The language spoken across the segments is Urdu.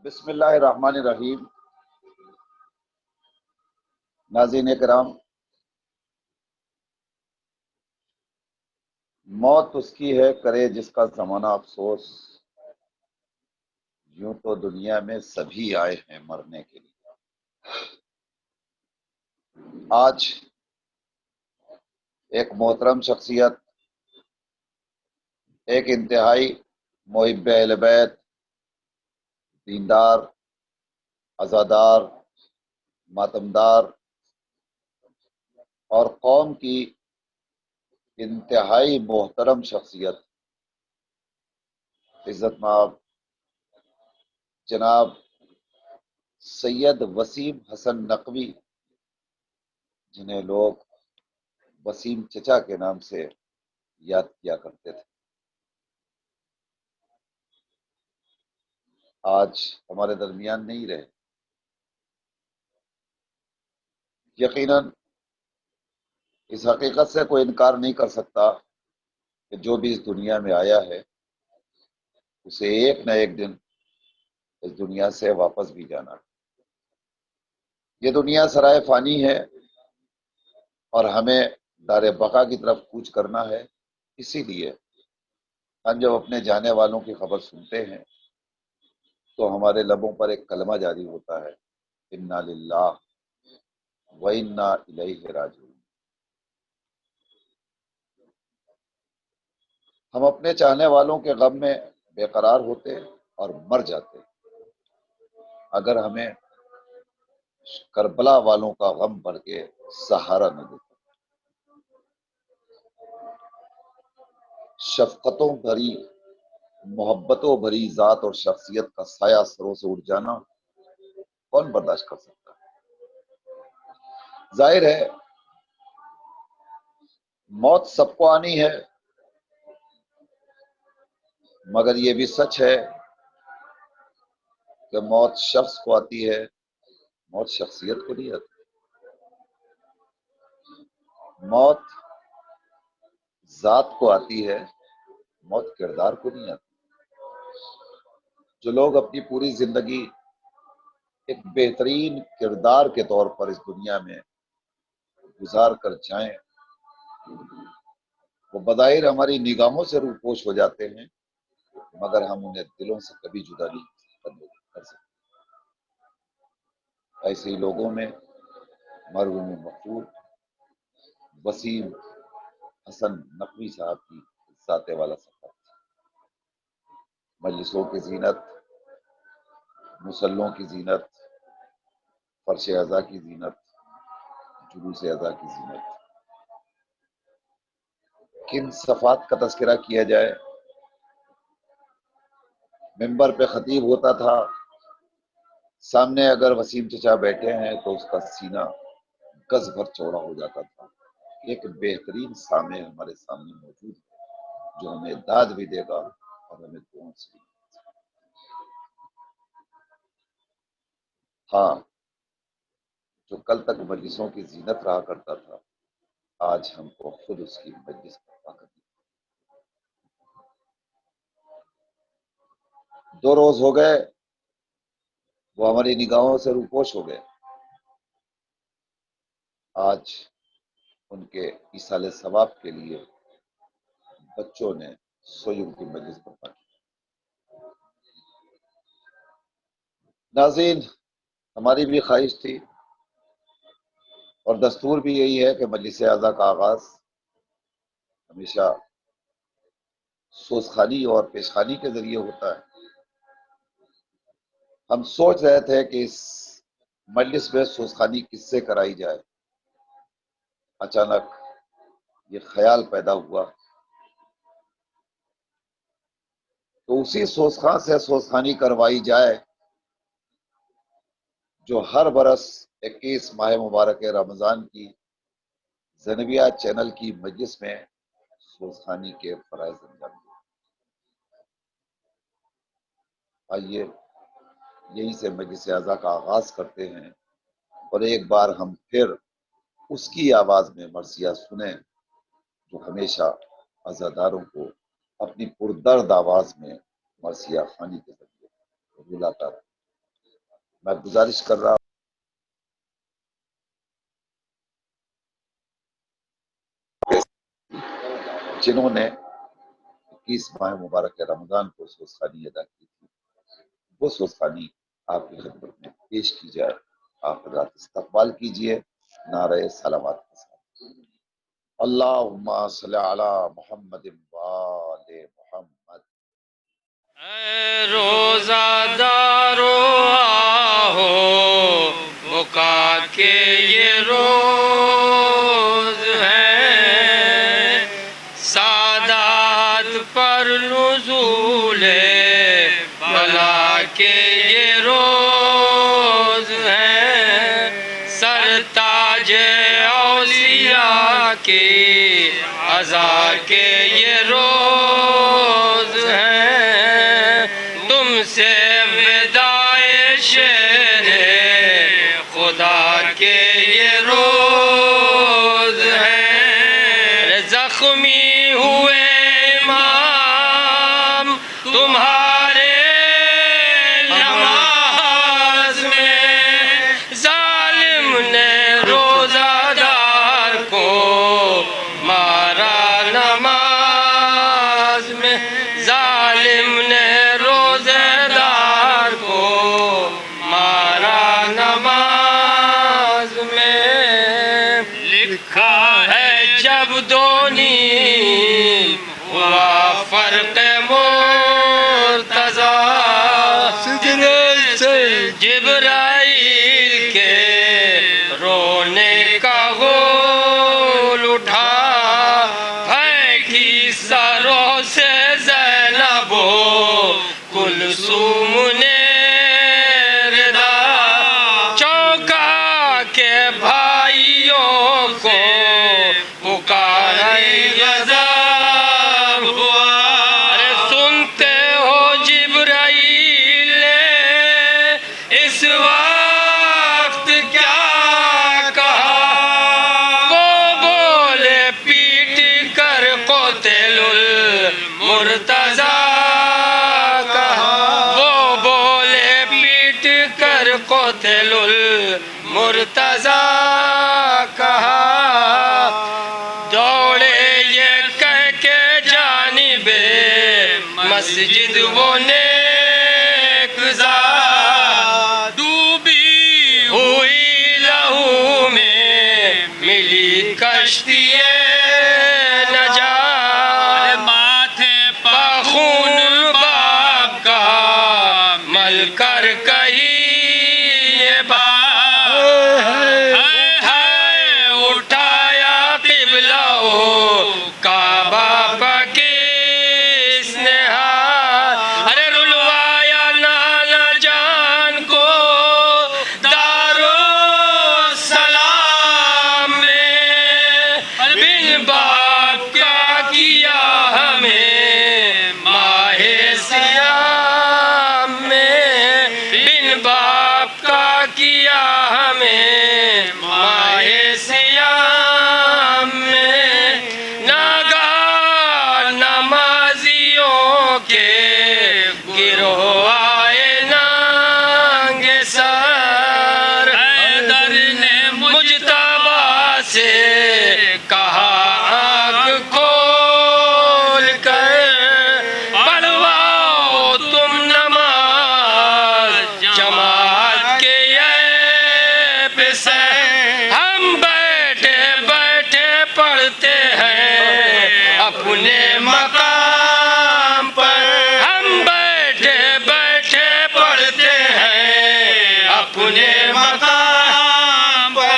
بسم اللہ الرحمن الرحیم۔ ناظرین کرام، موت اس کی ہے کرے جس کا زمانہ افسوس، یوں تو دنیا میں سبھی آئے ہیں مرنے کے لیے۔ آج ایک محترم شخصیت، ایک انتہائی محب اہل بیت، دیندار، عزادار، ماتمدار اور قوم کی انتہائی محترم شخصیت، عزت مآب جناب سید وسیم حسن نقوی، جنہیں لوگ وسیم چچا کے نام سے یاد کیا کرتے تھے، آج ہمارے درمیان نہیں رہے۔ یقیناً اس حقیقت سے کوئی انکار نہیں کر سکتا کہ جو بھی اس دنیا میں آیا ہے اسے ایک نہ ایک دن اس دنیا سے واپس بھی جانا ہے۔ یہ دنیا سرائے فانی ہے اور ہمیں دار بقا کی طرف کوچ کرنا ہے۔ اسی لیے ہم جب اپنے جانے والوں کی خبر سنتے ہیں تو ہمارے لبوں پر ایک کلمہ جاری ہوتا ہے، انا للہ و انا الیہ راجعون۔ ہم اپنے چاہنے والوں کے غم میں بے قرار ہوتے اور مر جاتے اگر ہمیں کربلا والوں کا غم بھر کے سہارا نہ دیتا۔ شفقتوں بھری، محبتوں بھری ذات اور شخصیت کا سایہ سروں سے اٹھ جانا کون برداشت کر سکتا ہے؟ ظاہر ہے موت سب کو آنی ہے، مگر یہ بھی سچ ہے کہ موت شخص کو آتی ہے، موت شخصیت کو نہیں آتی۔ موت ذات کو آتی ہے، موت کردار کو نہیں آتی۔ جو لوگ اپنی پوری زندگی ایک بہترین کردار کے طور پر اس دنیا میں گزار کر جائیں، وہ بظاہر ہماری نگاہوں سے روپوش ہو جاتے ہیں، مگر ہم انہیں دلوں سے کبھی جدا نہیں کر سکتے۔ ایسے ہی لوگوں میں مرحوم مقبول وسیم حسن نقوی صاحب کی ذات والا سفر، مجلسوں کی زینت، مصلوں کی زینت، فرش اعضا کی زینت، جلوس اعضا کی زینت، کن صفات کا تذکرہ کیا جائے۔ ممبر پہ خطیب ہوتا تھا، سامنے اگر وسیم چچا بیٹھے ہیں تو اس کا سینہ گز بھر چوڑا ہو جاتا تھا۔ ایک بہترین سامع ہمارے سامنے موجود ہے جو ہمیں داد بھی دے گا اور ہمیں دعاؤں سے بھی۔ ہاں، جو کل تک مجلسوں کی زینت رہا کرتا تھا، آج ہم کو خود اس کی مجلس پر طاقت دی۔ 2 روز ہو گئے وہ ہماری نگاہوں سے روپوش ہو گئے۔ آج ان کے ایصال ثواب کے لیے بچوں نے سوئی ان کی مجلس برپا کی۔ ناظرین، ہماری بھی خواہش تھی اور دستور بھی یہی ہے کہ مجلس اعضا کا آغاز ہمیشہ سوزخانی اور پیشخانی کے ذریعے ہوتا ہے۔ ہم سوچ رہے تھے کہ اس مجلس میں سوزخانی کس سے کرائی جائے۔ اچانک یہ خیال پیدا ہوا تو اسی سوزخاں سے سوزخانی کروائی جائے جو ہر برس 21 ماہ مبارک رمضان کی زینبیہ چینل کی مجلس میں سوزخانی کے فرائض انجام دیا۔ آئیے یہیں سے مجلس اعضا کا آغاز کرتے ہیں اور ایک بار ہم پھر اس کی آواز میں مرثیہ سنیں جو ہمیشہ عزاداروں کو اپنی پردرد آواز میں مرثیہ خوانی کے ذریعے بلاتا ہے۔ میں گزارش کر رہا ہوں جنہوں نے 21 ماہ مبارک رمضان کو سوزخانی ادا کی تھی، وہ سوزخانی آپ کی خدمت میں پیش کی جائے۔ آپ حضرات استقبال کیجئے نعرہ صلوات کے ساتھ۔ اللہم صلی علی محمد وآل محمد۔ اے روزہ دارو آہو بکا کے یہ روز ہے، سادات پر نزول بلا کے یہ روز ہے، سرتاج اولیاء کی عزا کے یہ روز ہے، تم سے وداع شہر خدا کے یہ روز ہے، زخمی ہوئے امام تمہارے نماز میں، ظالم نے روزہ دار کو مارا نماز میں، ظالم نے روزہ دار کو مارا نماز میں، لکھا ہے جب دو نیم ہوا فرق مرتضی، سجدے سے جبرائیل کے رونے کا غول اٹھا، پھینکی سروں سے زینب و کلثوم نے ردا، چونکا کے بھائیوں کو پکارے غضب ہوا، ارے سنتے ہو جبرائیل اس وقت کیا کہا، وہ بولے پیٹ کر قتل المرتضی کہا، وہ بولے پیٹ کر قتل المرتضی کہا، دوڑے یہ کہہ کے جانب مسجد وہ نیک ذات، ڈوبی ہوئی لہو میں ملی کشتی نجات، ماتھے پہ خون باپ کا مل کر کہی یہ بات، اٹھایا قبلہ کعبہ کس نے ہاتھ، ارے رلوایا نانا جان کو دارالسلام میں، بن باپ کا کیا ہمیں ماہ سیام میں، بن باپ کا کیا ہمیں ماہ سیام میں، ناگہان نمازیوں کے گروہ آئے ننگے سر، حیدر نے مجتبیٰ سے کہا آنکھ کھول کر، پڑھواؤ تم نماز جماعت کے عیب سے، ہم بیٹھے بیٹھے پڑھتے ہیں اپنے مقام پر، ہم بیٹھے بیٹھے پڑھتے ہیں اپنے مقام پر،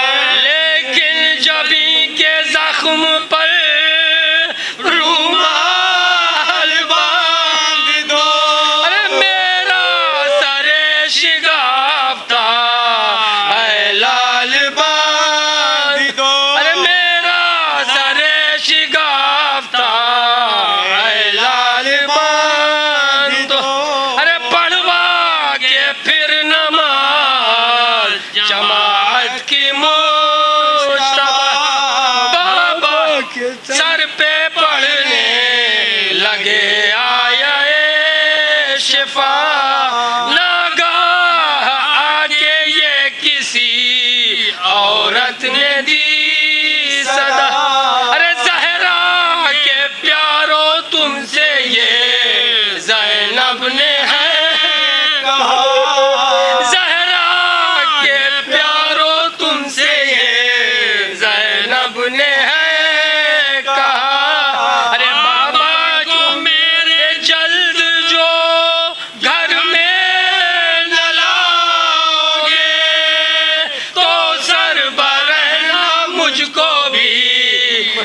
لیکن جبھی کے زخم پر رومال باندھ دو، ارے میرا سر شگافتہ اے لال باندھ دو، ارے میرا سر شگافتہ اے لال باندھ دو، ارے پڑھوا کے پھر نماز جماعت کی مشتبہ، بابا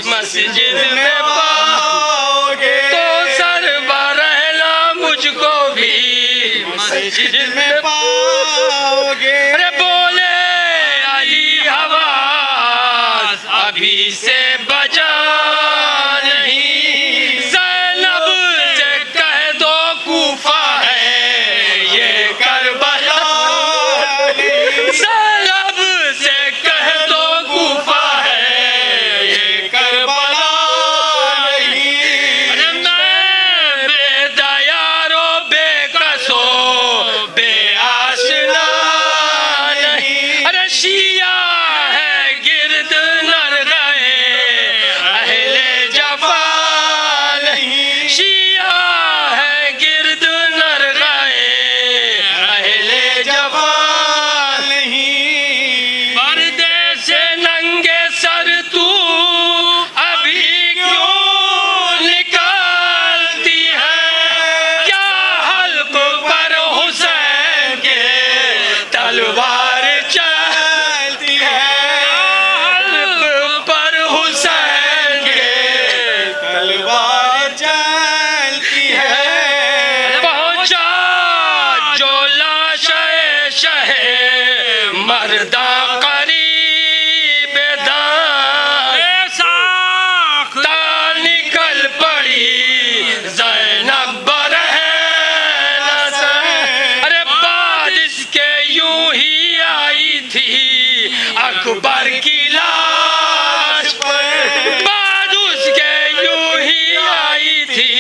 مسجد میں پاؤ گے تو سربراہنا مجھ کو بھی مسجد میں پاؤ گے ارے بولے علی آواز ابھی سے بجا نہیں زینب سے کہہ دو کوفہ ہے یہ کربلا زینب سے کہہ دو کوفہ ہے یہ کربلا نہیں ارے میں بے دیار و بے کسو بے آشنا نہیں ارے شیعہ ہے گرد نر گئے اہل جفا نہیں شیعہ ہے گرد نر گئے اہل جفا نہیں پردے سے ننگے سر تو ابھی کیوں نکالتی ہے کیا حلق پر حسین کے تلوار چلتی ہے حلق پر حسین کے تلوار چلتی ہے پہنچا جو لاش شہ مرداں قریب داں ساختہ نکل پڑی زینب برہنہ سے ارے بعد اس کے یوں ہی آئی تھی اکبر کی لاش پر بعد اس کے یوں ہی آئی تھی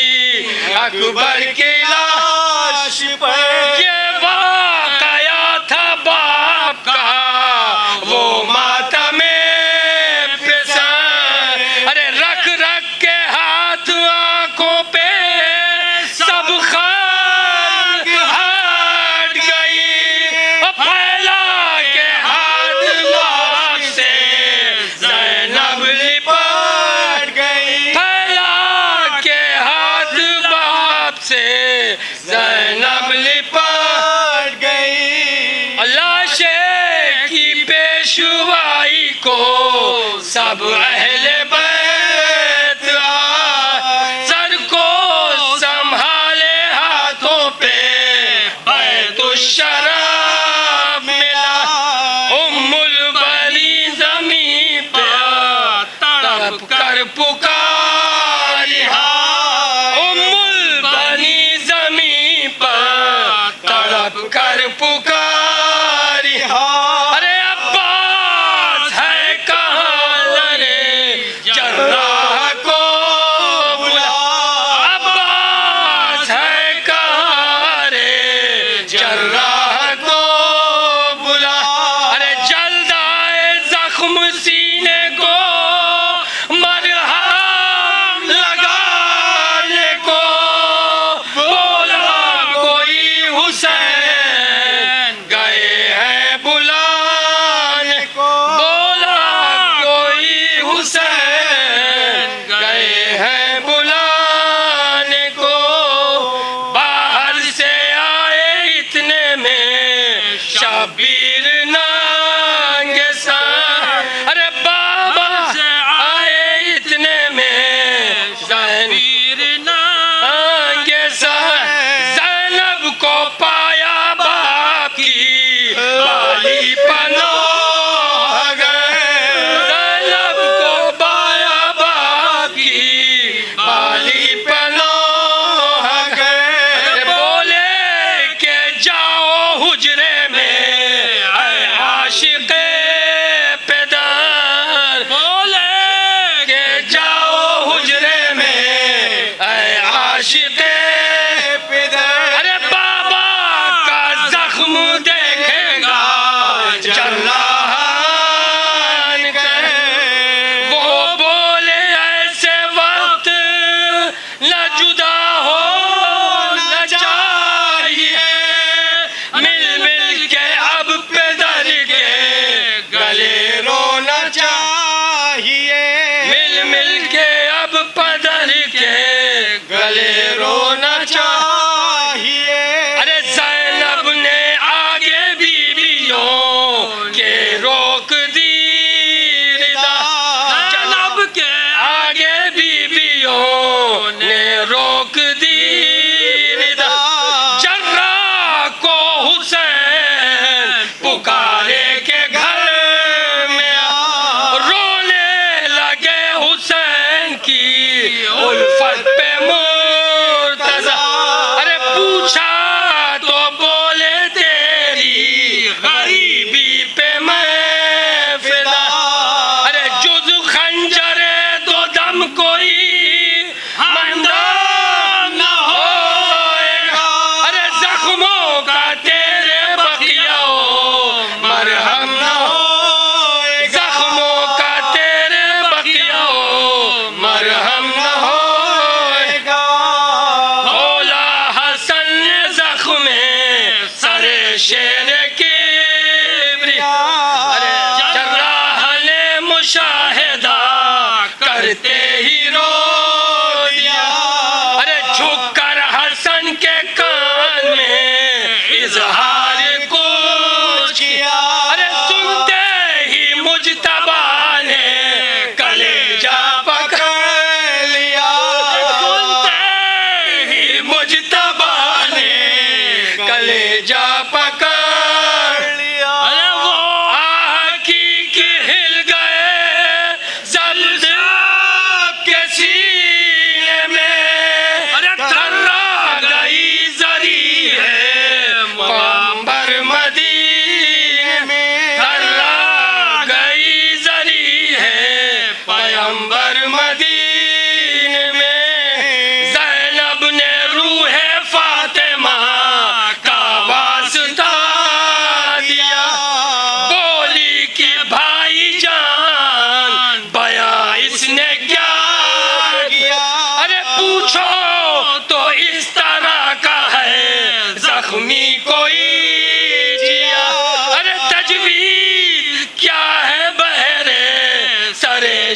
اکبر کی لاش پر یہ واقعہ تھا باپ کا وہ ماتم پسند ارے رکھ رکھ کے ہاتھ آنکھوں پہ سب خاک ہٹ گئی پھیلا کے ہاتھ باپ سے زینب لپٹ گئی پھیلا کے ہاتھ باپ سے زینب لپٹ گئی لاشے کی پیشوائی کو سب اہل بیت آئے سر کو سنبھالے ہاتھوں پہ بیت الشرف ملا ام البنی زمین پہ تڑپ کر پکاری ام البنی زمین پر تڑپ کر پکاری ارے عباس ہے کہاں لرے جراح کو بلا عباس ہے کہاں رے جراح کو بلا ارے جلد آئے زخم سینے کو مرہم لگانے کو بولا کوئی حسین گئے ہیں بلانے کو بولا کوئی حسین گئے ہیں بلانے کو باہر سے آئے اتنے میں شبیر ننگے سر ارے بابا سے آئے اتنے میں شبیر ننگے سر زینب کو پایا باپ کی بالی پناہ گئے زینب کو پایا باپ کی بالی پناہ گئے بولے کہ جاؤ حجرے میں اے عاشق پدر بولے کہ جاؤ حجرے میں اے عاشق پدر ارے بابا کا زخم دیکھے گا جراح وہ بولے ایسے وقت نہ جدا ہونا چاہیے مل مل کے اب پدر کے گلے رونا چاہیے مل مل کے اب پدر کے گلے رونا چاہیے ارے زینب نے آگے بیویوں کے روک دی رضا جناب کے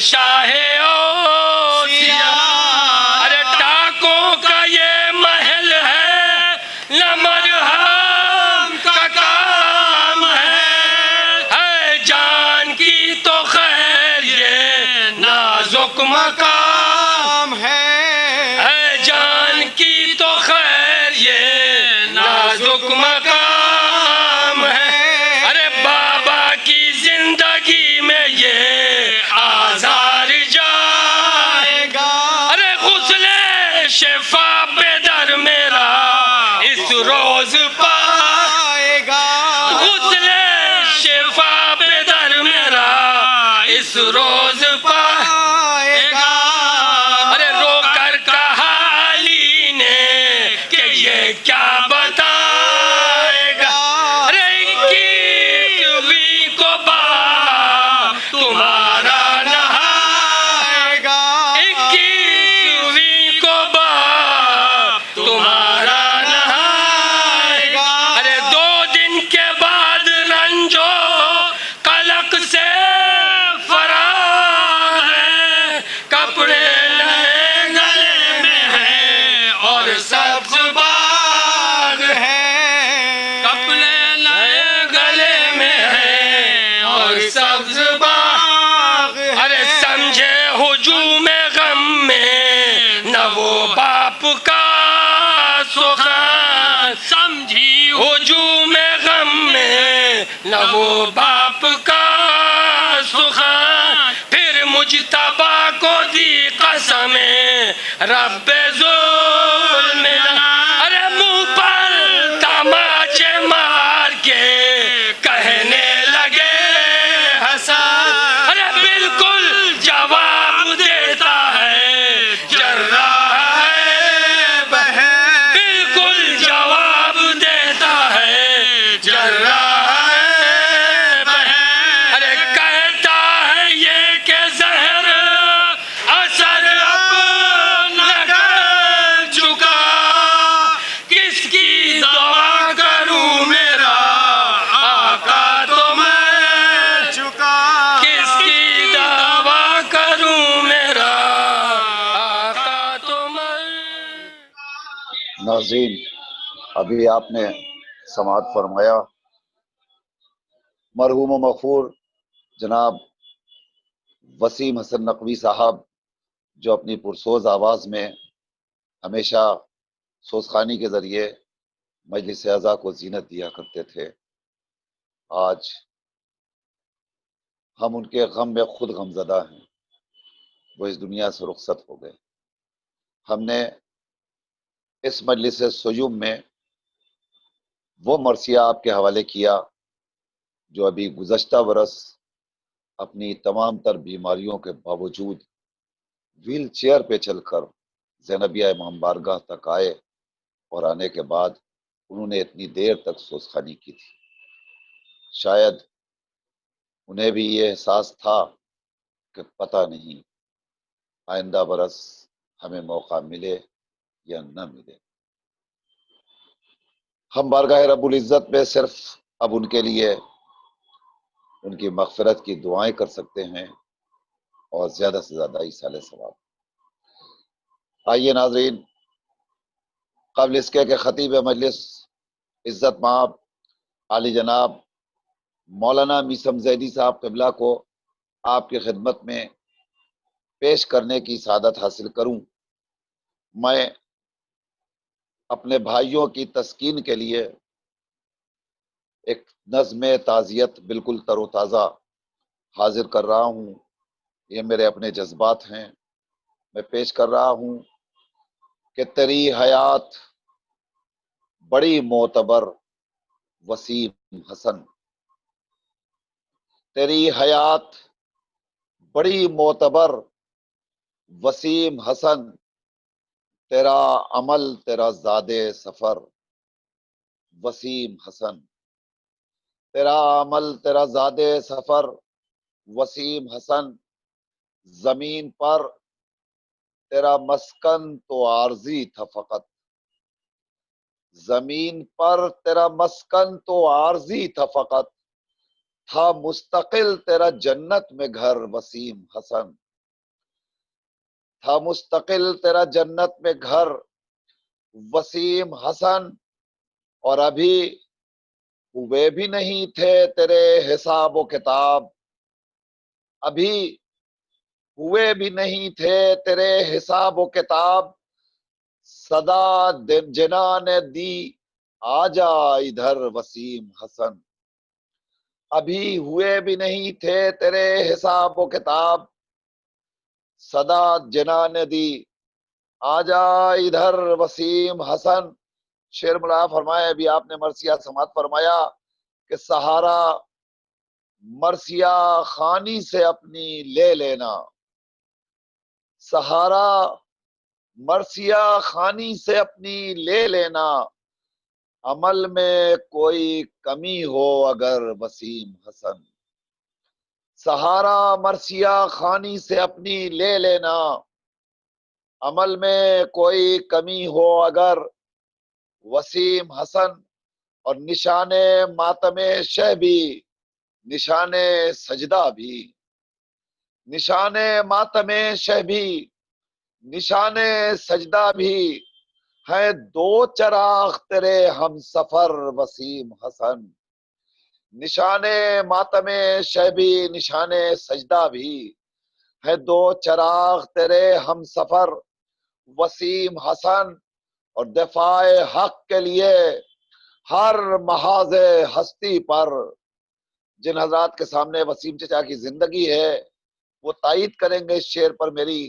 شاہ اوسیا، ارے ٹاکوں کا یہ محل ہے، نہ مرہم کا کام ہے جان کی تو خیر یہ نازک مقام ہے جان کی تو خیر یہ نازک مقام ہے، ارے بابا کی زندگی میں یہ آزار جائے گا، ارے غسل شفا پہ در میرا اس روز پائے گا، غسل شفا پہ در میرا اس روز پائے گا، ارے رو کر کہا علی نے کہ یہ کیا بتائے گا، ارے 21ویں کو باپ تمہارا نہائے گا، 21ویں کو باپ تمہارا نہائے گا، ارے 2 دن کے بعد رنجو قلق سے فرار ہے، کپڑے نئے گلے میں ہیں اور سبز باغ ہے، کپڑے نئے گلے میں ہیں اور سبز باغ ہے، ارے سمجھے ہجوم غم میں نہ وہ باپ کا سخن، سمجھی ہجوم غم میں نہ وہ باپ کا سخن، پھر مجتبی کو دی قسم رب ظلم، ارے منہ پر تماچے مار کے کہنے لگے حسن، ارے بالکل جواب دیتا ہے جراح بہن، بالکل جواب دیتا ہے جراح بہن، ارے کہتا ہے یہ کہ زہر اثر اب نہ کر چکا، کس کی دعا کروں میرا آقا تو مر چکا، کس کی دعا کروں میرا آقا تو مر۔ ناظرین، ابھی آپ نے سماعت فرمایا مرحوم و مغفور جناب وسیم حسن نقوی صاحب، جو اپنی پرسوز آواز میں ہمیشہ سوزخانی کے ذریعے مجلس اعضا کو زینت دیا کرتے تھے۔ آج ہم ان کے غم میں خود غمزدہ ہیں، وہ اس دنیا سے رخصت ہو گئے۔ ہم نے اس مجلس سیوم میں وہ مرثیہ آپ کے حوالے کیا جو ابھی گزشتہ برس اپنی تمام تر بیماریوں کے باوجود ویل چیئر پہ چل کر زینبیہ امام بارگاہ تک آئے، اور آنے کے بعد انہوں نے اتنی دیر تک سوزخانی کی تھی۔ شاید انہیں بھی یہ احساس تھا کہ پتہ نہیں آئندہ برس ہمیں موقع ملے یا نہ ملے۔ ہم بارگاہ رب العزت میں صرف اب ان کے لیے ان کی مغفرت کی دعائیں کر سکتے ہیں اور زیادہ سے زیادہ ایصال ثواب۔ آئیے ناظرین، قبل اس کے کہ خطیب مجلس عزت مآب عالی جناب مولانا میثم زیدی صاحب قبلہ کو آپ کی خدمت میں پیش کرنے کی سعادت حاصل کروں، میں اپنے بھائیوں کی تسکین کے لیے ایک نظم تعزیت بالکل تر و تازہ حاضر کر رہا ہوں۔ یہ میرے اپنے جذبات ہیں، میں پیش کر رہا ہوں کہ تیری حیات بڑی معتبر وسیم حسن، تیری حیات بڑی معتبر وسیم حسن، تیرا عمل تیرا زاد سفر وسیم حسن، تیرا عمل تیرا زاد سفر وسیم حسن، زمین پر تیرا مسکن تو عارضی تھا فقط، زمین پر تیرا مسکن تو عارضی تھا فقط، تھا مستقل تیرا جنت میں گھر وسیم حسن، تھا مستقل تیرا جنت میں گھر وسیم حسن، اور ابھی ہوئے بھی نہیں تھے تیرے حساب و کتاب، ابھی ہوئے بھی نہیں تھے تیرے حساب و کتاب، صدا جنا نے دی آجا ادھر وسیم حسن، ابھی ہوئے بھی نہیں تھے تیرے حساب و کتاب، صدا جنا نے دی آجا ادھر وسیم حسن۔ شیر ملا فرمایا، ابھی آپ نے مرثیہ سماعت فرمایا کہ سہارا مرثیہ خانی سے اپنی لے لینا، سہارا مرثیہ خانی سے اپنی لے لینا، عمل میں کوئی کمی ہو اگر وسیم حسن، سہارا مرثیہ خانی سے اپنی لے لینا، عمل میں کوئی کمی ہو اگر وسیم حسن۔ اور نشان ماتم شہ بھی، نشان سجدہ بھی، نشان ماتم شہ بھی، نشان سجدہ بھی، ہے دو چراغ تیرے ہم سفر وسیم حسن، نشان ماتم شہ بھی، نشان سجدہ بھی، ہے دو چراغ تیرے ہم سفر وسیم حسن۔ اور دفاع حق کے لیے ہر محاذ ہستی پر، جن حضرات کے سامنے وسیم چچا کی زندگی ہے وہ تائید کریں گے اس شعر پر میری،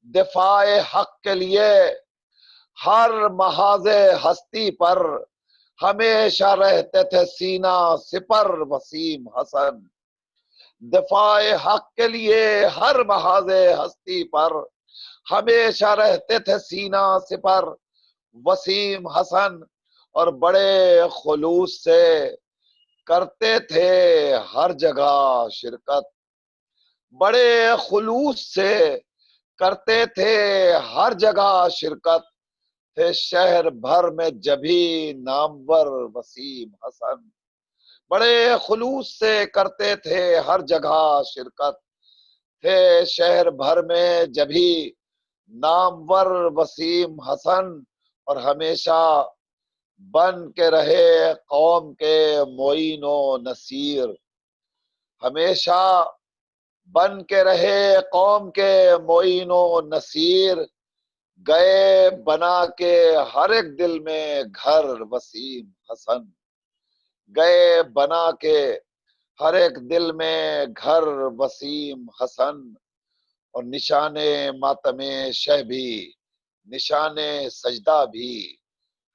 دفاع حق کے لیے ہر محاذ ہستی پر ہمیشہ رہتے تھے سینہ سپر وسیم حسن، دفاع حق کے لیے ہر محاذ ہستی پر ہمیشہ رہتے تھے سینہ سپر وسیم حسن۔ اور بڑے خلوص سے کرتے تھے ہر جگہ شرکت، بڑے خلوص سے کرتے تھے ہر جگہ شرکت، تھے شہر بھر میں جبھی نامور وسیم حسن، بڑے خلوص سے کرتے تھے ہر جگہ شرکت، تھے شہر بھر میں جبھی نامور وسیم حسن۔ اور ہمیشہ بن کے رہے قوم کے معین و نصیر، ہمیشہ بن کے رہے قوم کے معین و نصیر، گئے بنا کے ہر ایک دل میں گھر وسیم حسن، گئے بنا کے ہر ایک دل میں گھر وسیم حسن۔ اور نشان ماتم شہ بھی، نشان سجدہ بھی،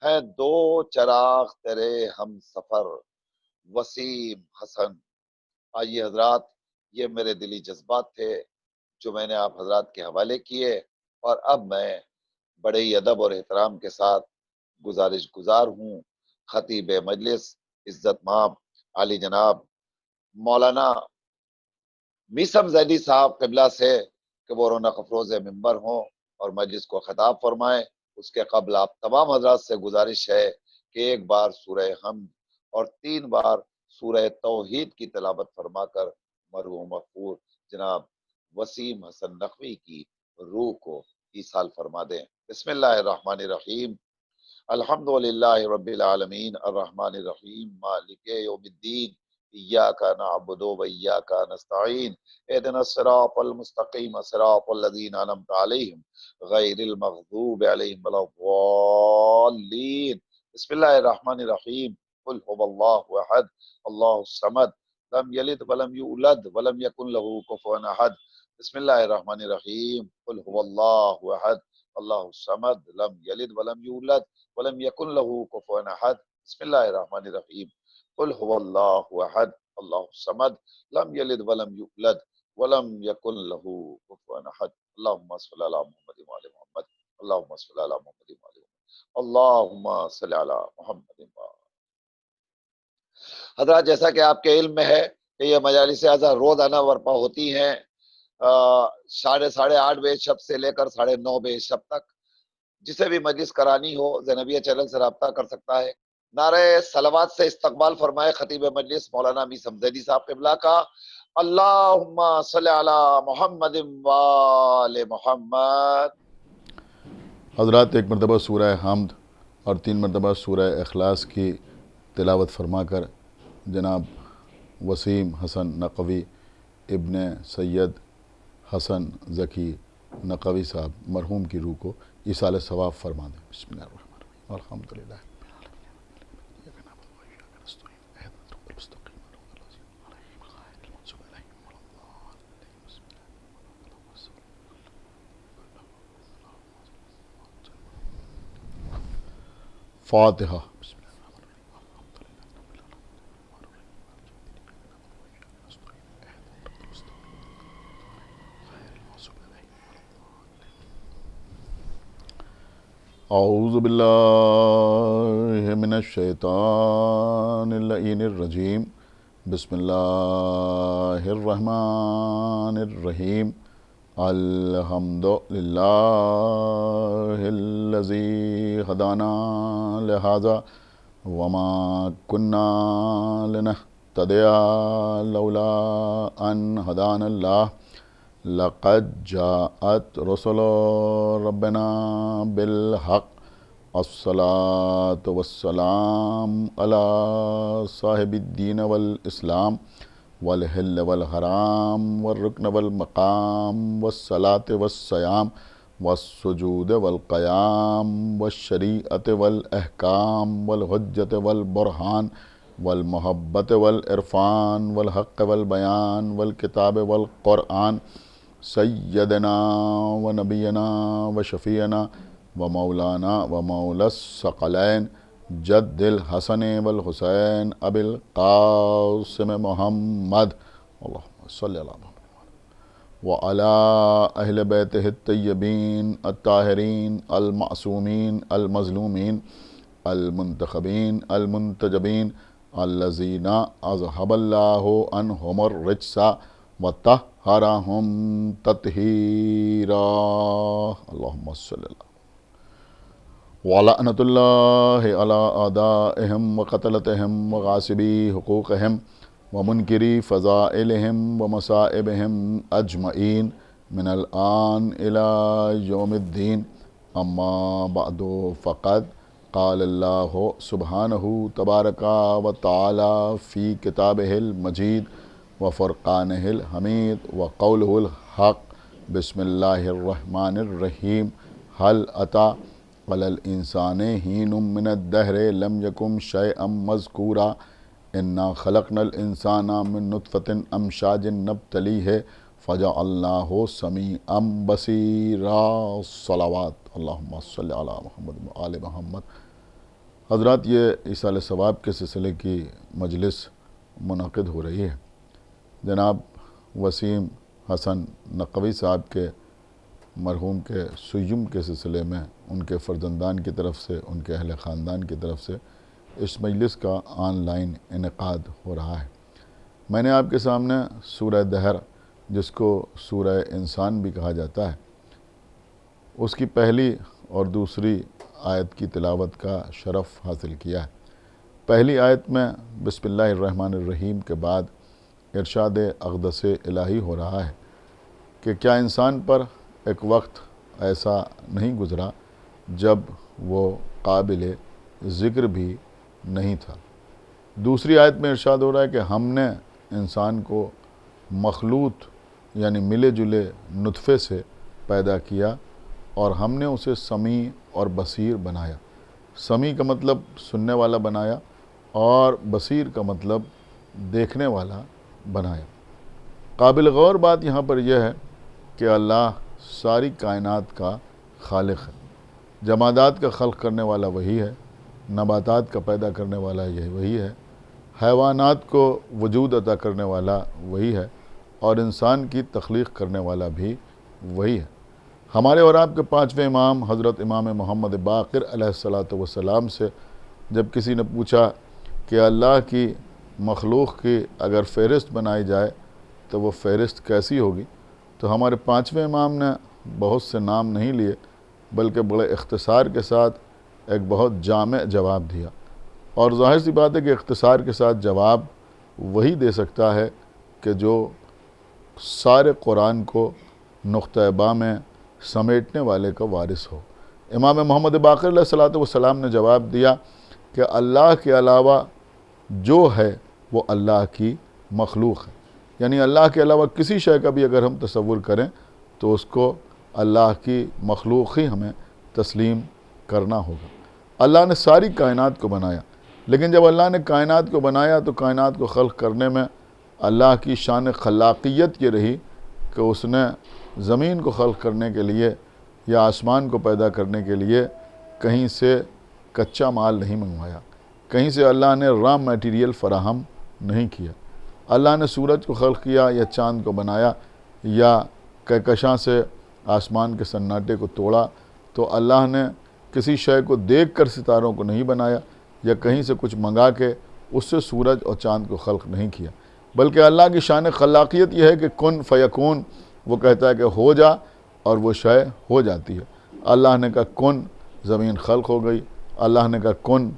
ہیں دو چراغ تیرے ہم سفر وسیم حسن۔ آئیے حضرات، یہ میرے دلی جذبات تھے جو میں نے آپ حضرات کے حوالے کیے، اور اب میں بڑے ہی ادب اور احترام کے ساتھ گزارش گزار ہوں خطیب مجلس عزت مآب عالی جناب مولانا میثم زیدی صاحب قبلہ سے کہ وہ رونق افروز ممبر ہوں اور مجلس کو خطاب فرمائیں۔ اس کے قبل آپ تمام حضرات سے گزارش ہے کہ ایک بار سورہ حمد اور 3 بار سورہ توحید کی تلاوت فرما کر مرحوم مغفور جناب وسیم حسن نقوی کی روح کو ایصال فرما دیں۔ بسم اللہ الرحمن الرحیم، الحمدللہ رب العالمین الرحمن الرحیم مالک یوم الدین، ایاک نعبد و ایاک نستعین، اهدنا الصراط المستقیم صراط الذین انعمت علیہم غیر المغضوب علیہم ولا الضالین۔ بسم اللہ الرحمن الرحیم، قل هو اللہ احد اللہ الصمد لم یلد ولم یولد ولم یکن له کفوا احد۔ بسم اللہ الرحمن الرحیم، قل هو اللہ احد اللہ الصمد لم یلد ولم یولد ولم یکن له کفوا احد۔ بسم اللہ الرحمن الرحیم، قل هو اللہ احد اللہ الصمد لم یلد ولم یولد ولم یکن له کفوا احد۔ اللہم صل علی محمد وعلی محمد، اللہم صل علی محمد وعلی محمد، اللہم صل علی محمد وعلی۔ حضرات، جیسا کہ آپ کے علم میں ہے کہ یہ مجالس اعظہ روزانہ برپا ہوتی ہیں 8:30 بجے شب سے لے کر 9:30 بجے شب تک۔ جسے بھی مجلس کرانی ہو زینبیہ چینل سے رابطہ کر سکتا ہے۔ نعرہ صلوات سے استقبال فرمائے خطیب مجلس مولانا میثم زیدی صاحب قبلہ کا۔ اللہم صلی علی محمد وآل محمد۔ حضرات، ایک مرتبہ سورہ حمد اور 3 مرتبہ سورہ اخلاص کی تلاوت فرما کر جناب وسیم حسن نقوی ابن سید حسن ذکی نقوی صاحب مرحوم کی روح کو ایصال ثواب فرما دیں۔ بسم اللہ الرحمن الرحیم، الحمدللہ۔ فاتحہ۔ اعوذ باللہ من الشیطان اللعین الرجیم، بسم اللہ الرحمن الرحیم، الحمد للہ الذی ہدانا لہذا وما کننا لنہتدی لولا ان ہدانا اللہ، لقد جاءت رسل ربنا بالحق، الصلاة والسلام على صاحب الدین والاسلام والحل والحرام والرکن والمقام والصلاة والصیام والسجود والقیام والشریعت والاحکام والحجت والبرہان والمحبت والعرفان والحق والبیان والکتاب والقرآن، سیدنا و نبینا و شفیعنا و مولانا و مولا الثقلین جد الحسن والحسین ابی القاسم محمد، اللہم صلی اللہ محمد وعلی اہل بیتہ الطیبین الطاہرین المعصومین المظلومین المنتخبین المنتجبین الذین اذہب اللہ عنہم الرجس وطہرہم تطہیرا، اللہم صلی اللہ وَلَعْنَةُ اللَّهِ عَلَىٰ أَعْدَائِهِمْ وَقَتْلَتِهِمْ وَغَاصِبِي حُقُوقِهِمْ وَمُنْكِرِي فَضَائِلِهِمْ وَمَصَائِبِهِمْ أَجْمَعِينَ مِنَ الْآنِ إِلَىٰ يَوْمِ الدِّينِ، أَمَّا بَعْدُ فَقَدْ قَالَ اللَّهُ سُبْحَانَهُ تَبَارَكَ وَتَعَالَىٰ فِي كِتَابِهِ الْمَجِيدِ وَفُرْقَانِهِ الْحَمِيدِ وَقَوْلِهِ الْحَقِّ، بسم اللہ الرحمن الرحیم، هل أتى على الإنسان حين من الدهر لم يكن شيئا مذكورا، إنا خلقنا الإنسان من نطفة أمشاج نبتليه فجعلناه سميعا بصيرا، صلوات اللہم صلی علی محمد وآل محمد۔ حضرات، یہ ایصال ثواب کے سلسلے کی مجلس منعقد ہو رہی ہے۔ جناب وسیم حسن نقوی صاحب کے مرحوم کے سیم کے سلسلے میں ان کے فرزندان کی طرف سے، ان کے اہل خاندان کی طرف سے اس مجلس کا آن لائن انعقاد ہو رہا ہے۔ میں نے آپ کے سامنے سورہ دہر، جس کو سورہ انسان بھی کہا جاتا ہے، اس کی پہلی اور دوسری آیت کی تلاوت کا شرف حاصل کیا ہے۔ پہلی آیت میں بسم اللہ الرحمن الرحیم کے بعد ارشاد اقدس الہی ہو رہا ہے کہ کیا انسان پر ایک وقت ایسا نہیں گزرا جب وہ قابل ذکر بھی نہیں تھا۔ دوسری آیت میں ارشاد ہو رہا ہے کہ ہم نے انسان کو مخلوط یعنی ملے جلے نطفے سے پیدا کیا اور ہم نے اسے سمیع اور بصیر بنایا۔ سمیع کا مطلب سننے والا بنایا اور بصیر کا مطلب دیکھنے والا بنایا۔ قابل غور بات یہاں پر یہ ہے کہ اللہ ساری کائنات کا خالق ہے۔ جمادات کا خلق کرنے والا وہی ہے، نباتات کا پیدا کرنے والا یہ وہی ہے، حیوانات کو وجود عطا کرنے والا وہی ہے، اور انسان کی تخلیق کرنے والا بھی وہی ہے۔ ہمارے اور آپ کے 5ویں امام حضرت امام محمد باقر علیہ السلام سے جب کسی نے پوچھا کہ اللہ کی مخلوق کی اگر فہرست بنائی جائے تو وہ فہرست کیسی ہوگی، تو ہمارے 5ویں امام نے بہت سے نام نہیں لیے بلکہ بڑے اختصار کے ساتھ ایک بہت جامع جواب دیا۔ اور ظاہر سی بات ہے کہ اختصار کے ساتھ جواب وہی دے سکتا ہے کہ جو سارے قرآن کو نقطہ با میں سمیٹنے والے کا وارث ہو۔ امام محمد باقر علیہ السلام نے جواب دیا کہ اللہ کے علاوہ جو ہے وہ اللہ کی مخلوق ہے، یعنی اللہ کے علاوہ کسی شے کا بھی اگر ہم تصور کریں تو اس کو اللہ کی مخلوق ہی ہمیں تسلیم کرنا ہوگا۔ اللہ نے ساری کائنات کو بنایا، لیکن جب اللہ نے کائنات کو بنایا تو کائنات کو خلق کرنے میں اللہ کی شان خلاقیت یہ رہی کہ اس نے زمین کو خلق کرنے کے لیے یا آسمان کو پیدا کرنے کے لیے کہیں سے کچا مال نہیں منگوایا، کہیں سے اللہ نے را میٹیریل فراہم نہیں کیا۔ اللہ نے سورج کو خلق کیا یا چاند کو بنایا یا کہکشاں سے آسمان کے سناٹے کو توڑا تو اللہ نے کسی شے کو دیکھ کر ستاروں کو نہیں بنایا یا کہیں سے کچھ منگا کے اس سے سورج اور چاند کو خلق نہیں کیا، بلکہ اللہ کی شان خلاقیت یہ ہے کہ کن فیکون، وہ کہتا ہے کہ ہو جا اور وہ شے ہو جاتی ہے۔ اللہ نے کہا کن، زمین خلق ہو گئی، اللہ نے کہا کن،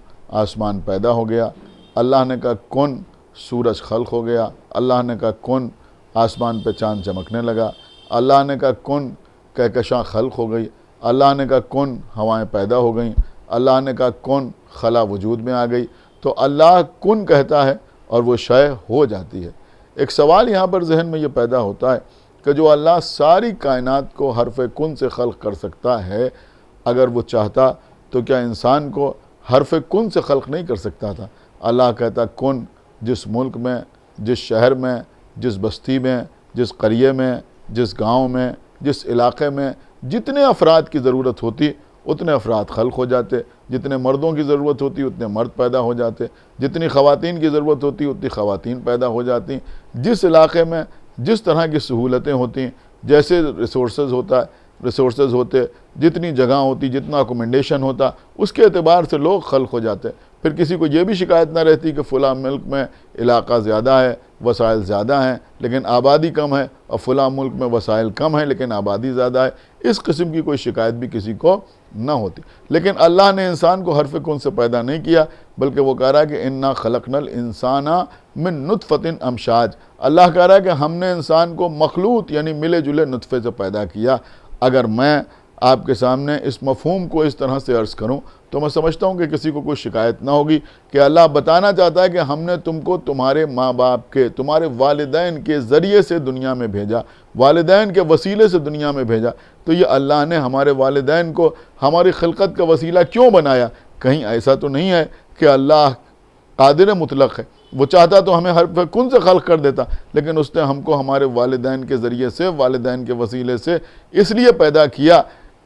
آسمان پیدا ہو گیا، اللہ نے کہا کن، سورج خلق ہو گیا، اللہ نے کہا کن، آسمان پہ چاند چمکنے لگا، اللہ نے کہا کن، کہکشاں خلق ہو گئی، اللہ نے کہا کن، ہوائیں پیدا ہو گئیں، اللہ نے کہا کن، خلا وجود میں آ گئی۔ تو اللہ کن کہتا ہے اور وہ شے ہو جاتی ہے۔ ایک سوال یہاں پر ذہن میں یہ پیدا ہوتا ہے کہ جو اللہ ساری کائنات کو حرف کن سے خلق کر سکتا ہے، اگر وہ چاہتا تو کیا انسان کو حرف کن سے خلق نہیں کر سکتا تھا؟ اللہ کہتا کن، جس ملک میں، جس شہر میں، جس بستی میں، جس قریے میں، جس گاؤں میں، جس علاقے میں جتنے افراد کی ضرورت ہوتی اتنے افراد خلق ہو جاتے، جتنے مردوں کی ضرورت ہوتی اتنے مرد پیدا ہو جاتے، جتنی خواتین کی ضرورت ہوتی اتنی خواتین پیدا ہو جاتی، جس علاقے میں جس طرح کی سہولتیں ہوتی، جیسے ریسورسز ہوتے، جتنی جگہ ہوتی، جتنا اکومنڈیشن ہوتا، اس کے اعتبار سے لوگ خلق ہو جاتے۔ پھر کسی کو یہ بھی شکایت نہ رہتی کہ فلاں ملک میں علاقہ زیادہ ہے، وسائل زیادہ ہیں لیکن آبادی کم ہے، اور فلاں ملک میں وسائل کم ہیں لیکن آبادی زیادہ ہے۔ اس قسم کی کوئی شکایت بھی کسی کو نہ ہوتی۔ لیکن اللہ نے انسان کو حرف کن سے پیدا نہیں کیا، بلکہ وہ کہہ رہا ہے کہ انا خلقنا الانسان من نطفۃ امشاج۔ اللہ کہہ رہا ہے کہ ہم نے انسان کو مخلوط یعنی ملے جلے نطفے سے پیدا کیا۔ اگر میں آپ کے سامنے اس مفہوم کو اس طرح سے عرض کروں تو میں سمجھتا ہوں کہ کسی کو کوئی شکایت نہ ہوگی کہ اللہ بتانا چاہتا ہے کہ ہم نے تم کو تمہارے ماں باپ کے، تمہارے والدین کے ذریعے سے دنیا میں بھیجا، والدین کے وسیلے سے دنیا میں بھیجا۔ تو یہ اللہ نے ہمارے والدین کو ہماری خلقت کا وسیلہ کیوں بنایا؟ کہیں ایسا تو نہیں ہے کہ اللہ قادر مطلق ہے، وہ چاہتا تو ہمیں حرف کن سے خلق کر دیتا، لیکن اس نے ہم کو ہمارے والدین کے ذریعے سے، والدین کے وسیلے سے اس لیے پیدا کیا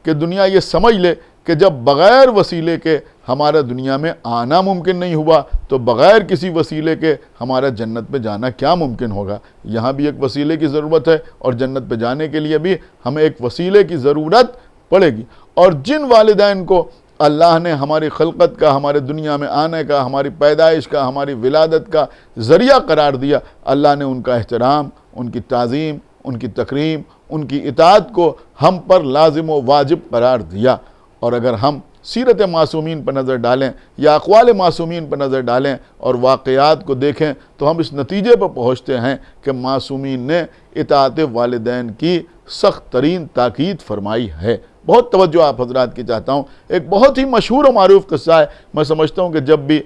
کہ دنیا یہ سمجھ لے کہ جب بغیر وسیلے کے ہمارا دنیا میں آنا ممکن نہیں ہوا تو بغیر کسی وسیلے کے ہمارا جنت پہ جانا کیا ممکن ہوگا۔ یہاں بھی ایک وسیلے کی ضرورت ہے اور جنت پہ جانے کے لیے بھی ہمیں ایک وسیلے کی ضرورت پڑے گی۔ اور جن والدین کو اللہ نے ہماری خلقت کا، ہمارے دنیا میں آنے کا، ہماری پیدائش کا، ہماری ولادت کا ذریعہ قرار دیا، اللہ نے ان کا احترام، ان کی تعظیم، ان کی تکریم، ان کی اطاعت کو ہم پر لازم و واجب قرار دیا۔ اور اگر ہم سیرت معصومین پر نظر ڈالیں یا اقوال معصومین پر نظر ڈالیں اور واقعات کو دیکھیں تو ہم اس نتیجے پر پہنچتے ہیں کہ معصومین نے اطاعت والدین کی سخت ترین تاکید فرمائی ہے۔ بہت توجہ آپ حضرات کی چاہتا ہوں، ایک بہت ہی مشہور و معروف قصہ ہے۔ میں سمجھتا ہوں کہ جب بھی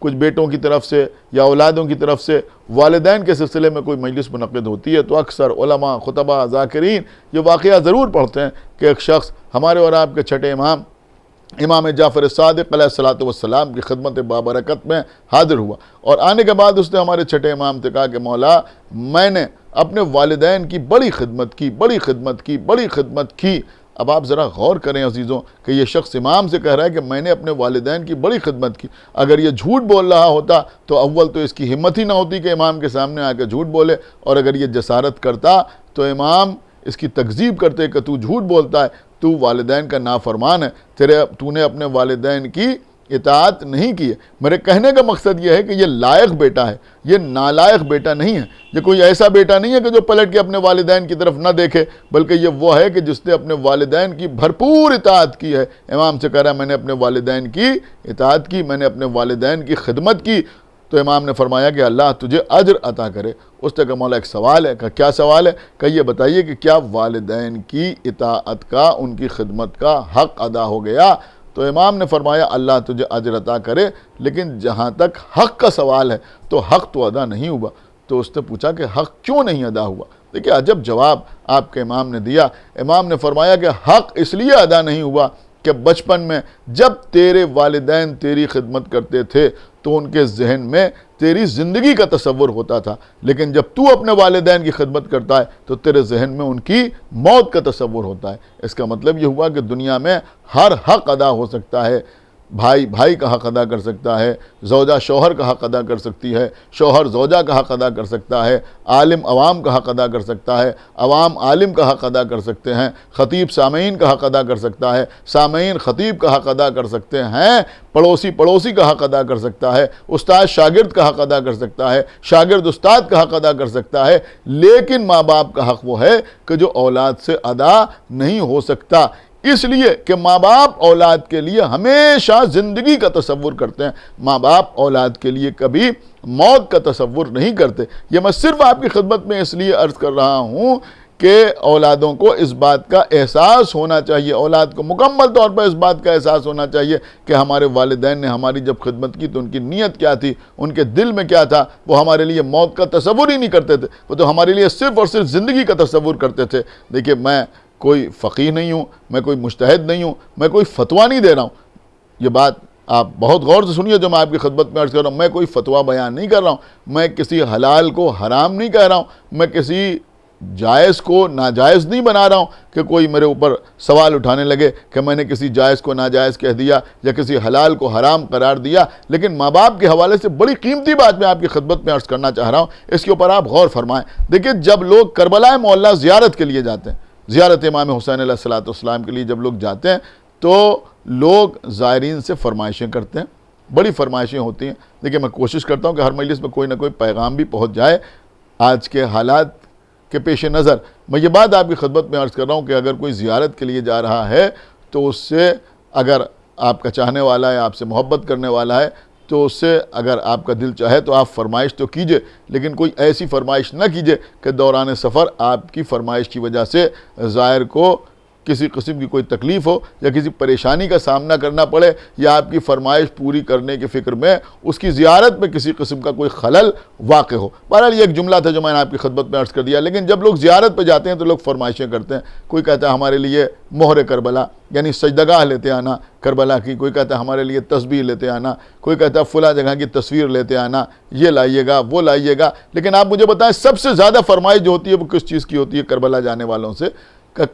کچھ بیٹوں کی طرف سے یا اولادوں کی طرف سے والدین کے سلسلے میں کوئی مجلس منعقد ہوتی ہے تو اکثر علماء، خطبہ، ذاکرین یہ واقعہ ضرور پڑھتے ہیں کہ ایک شخص ہمارے اور آپ کے چھٹے امام جعفر صادق علیہ السلام کی خدمت بابرکت میں حاضر ہوا، اور آنے کے بعد اس نے ہمارے چھٹے امام سے کہا کہ مولا، میں نے اپنے والدین کی بڑی خدمت کی۔ اب آپ ذرا غور کریں عزیزوں کہ یہ شخص امام سے کہہ رہا ہے کہ میں نے اپنے والدین کی بڑی خدمت کی۔ اگر یہ جھوٹ بول رہا ہوتا تو اول تو اس کی ہمت ہی نہ ہوتی کہ امام کے سامنے آ کے جھوٹ بولے، اور اگر یہ جسارت کرتا تو امام اس کی تکذیب کرتے کہ تو جھوٹ بولتا ہے، تو والدین کا نافرمان ہے، تو نے اپنے والدین کی اطاعت نہیں کی ہے۔ میرے کہنے کا مقصد یہ ہے کہ یہ لائق بیٹا ہے، یہ نالائق بیٹا نہیں ہے، یہ کوئی ایسا بیٹا نہیں ہے کہ جو پلٹ کے اپنے والدین کی طرف نہ دیکھے، بلکہ یہ وہ ہے کہ جس نے اپنے والدین کی بھرپور اطاعت کی ہے۔ امام سے کہہ رہا ہے میں نے اپنے والدین کی اطاعت کی، میں نے اپنے والدین کی خدمت کی، تو امام نے فرمایا کہ اللہ تجھے اجر عطا کرے۔ اس نے کہا مولا ایک سوال ہے۔ کہا کیا سوال ہے؟ کہ یہ بتائیے کہ کیا والدین کی اطاعت کا، ان کی خدمت کا حق ادا ہو گیا؟ تو امام نے فرمایا اللہ تجھے اجر عطا کرے، لیکن جہاں تک حق کا سوال ہے تو حق تو ادا نہیں ہوا۔ تو اس نے پوچھا کہ حق کیوں نہیں ادا ہوا؟ دیکھیں عجب جواب آپ کے امام نے دیا۔ امام نے فرمایا کہ حق اس لیے ادا نہیں ہوا کہ بچپن میں جب تیرے والدین تیری خدمت کرتے تھے تو ان کے ذہن میں تیری زندگی کا تصور ہوتا تھا، لیکن جب تو اپنے والدین کی خدمت کرتا ہے تو تیرے ذہن میں ان کی موت کا تصور ہوتا ہے۔ اس کا مطلب یہ ہوا کہ دنیا میں ہر حق ادا ہو سکتا ہے۔ بھائی بھائی کا حق ادا کر سکتا ہے، زوجہ شوہر کا حق ادا کر سکتی ہے، شوہر زوجہ کا حق ادا کر سکتا ہے، عالم عوام کا حق ادا کر سکتا ہے، عوام عالم کا حق ادا کر سکتے ہیں، خطیب سامعین کا حق ادا کر سکتا ہے، سامعین خطیب کا حق ادا کر سکتے ہیں، پڑوسی کا حق ادا کر سکتا ہے، استاد شاگرد کا حق ادا کر سکتا ہے، شاگرد استاد کا حق ادا کر سکتا ہے، لیکن ماں باپ کا حق وہ ہے کہ جو اولاد سے ادا نہیں ہو سکتا۔ اس لیے کہ ماں باپ اولاد کے لیے ہمیشہ زندگی کا تصور کرتے ہیں، ماں باپ اولاد کے لیے کبھی موت کا تصور نہیں کرتے۔ یہ میں صرف آپ کی خدمت میں اس لیے عرض کر رہا ہوں کہ اولادوں کو اس بات کا احساس ہونا چاہیے، اولاد کو مکمل طور پر اس بات کا احساس ہونا چاہیے کہ ہمارے والدین نے ہماری جب خدمت کی تو ان کی نیت کیا تھی، ان کے دل میں کیا تھا۔ وہ ہمارے لیے موت کا تصور ہی نہیں کرتے تھے، وہ تو ہمارے لیے صرف اور صرف زندگی کا تصور کرتے تھے۔ دیکھیے میں کوئی فقیہ نہیں ہوں، میں کوئی مجتہد نہیں ہوں، میں کوئی فتویٰ نہیں دے رہا ہوں۔ یہ بات آپ بہت غور سے سنیے جو میں آپ کی خدمت میں عرض کر رہا ہوں۔ میں کوئی فتویٰ بیان نہیں کر رہا ہوں، میں کسی حلال کو حرام نہیں کہہ رہا ہوں، میں کسی جائز کو ناجائز نہیں بنا رہا ہوں کہ کوئی میرے اوپر سوال اٹھانے لگے کہ میں نے کسی جائز کو ناجائز کہہ دیا یا کسی حلال کو حرام قرار دیا۔ لیکن ماں باپ کے حوالے سے بڑی قیمتی بات میں آپ کی خدمت میں عرض کرنا چاہ رہا ہوں، اس کے اوپر آپ غور فرمائیں۔ دیکھیے جب لوگ کربلا معلیٰ زیارت کے لیے جاتے ہیں، زیارت امام حسین علیہ السلام کے لیے جب لوگ جاتے ہیں تو لوگ زائرین سے فرمائشیں کرتے ہیں، بڑی فرمائشیں ہوتی ہیں۔ دیکھیں میں کوشش کرتا ہوں کہ ہر مجلس میں کوئی نہ کوئی پیغام بھی پہنچ جائے۔ آج کے حالات کے پیش نظر میں یہ بات آپ کی خدمت میں عرض کر رہا ہوں کہ اگر کوئی زیارت کے لیے جا رہا ہے تو اس سے اگر آپ کا چاہنے والا ہے، آپ سے محبت کرنے والا ہے، تو اس سے اگر آپ کا دل چاہے تو آپ فرمائش تو کیجئے، لیکن کوئی ایسی فرمائش نہ کیجئے کہ دوران سفر آپ کی فرمائش کی وجہ سے زائر کو کسی قسم کی کوئی تکلیف ہو یا کسی پریشانی کا سامنا کرنا پڑے، یا آپ کی فرمائش پوری کرنے کے فکر میں اس کی زیارت میں کسی قسم کا کوئی خلل واقع ہو۔ بہرحال یہ ایک جملہ تھا جو میں نے آپ کی خدمت میں عرض کر دیا۔ لیکن جب لوگ زیارت پہ جاتے ہیں تو لوگ فرمائشیں کرتے ہیں۔ کوئی کہتا ہے ہمارے لیے مہر کربلا یعنی سجدگاہ لیتے آنا کربلا کی، کوئی کہتا ہے ہمارے لیے تسبیح لیتے آنا، کوئی کہتا ہے فلاں جگہ کی تصویر لیتے آنا، یہ لائیے گا وہ لائیے گا۔ لیکن آپ مجھے بتائیں سب سے زیادہ فرمائش جو ہوتی ہے وہ کس چیز کی ہوتی ہے؟ کربلا جانے والوں سے۔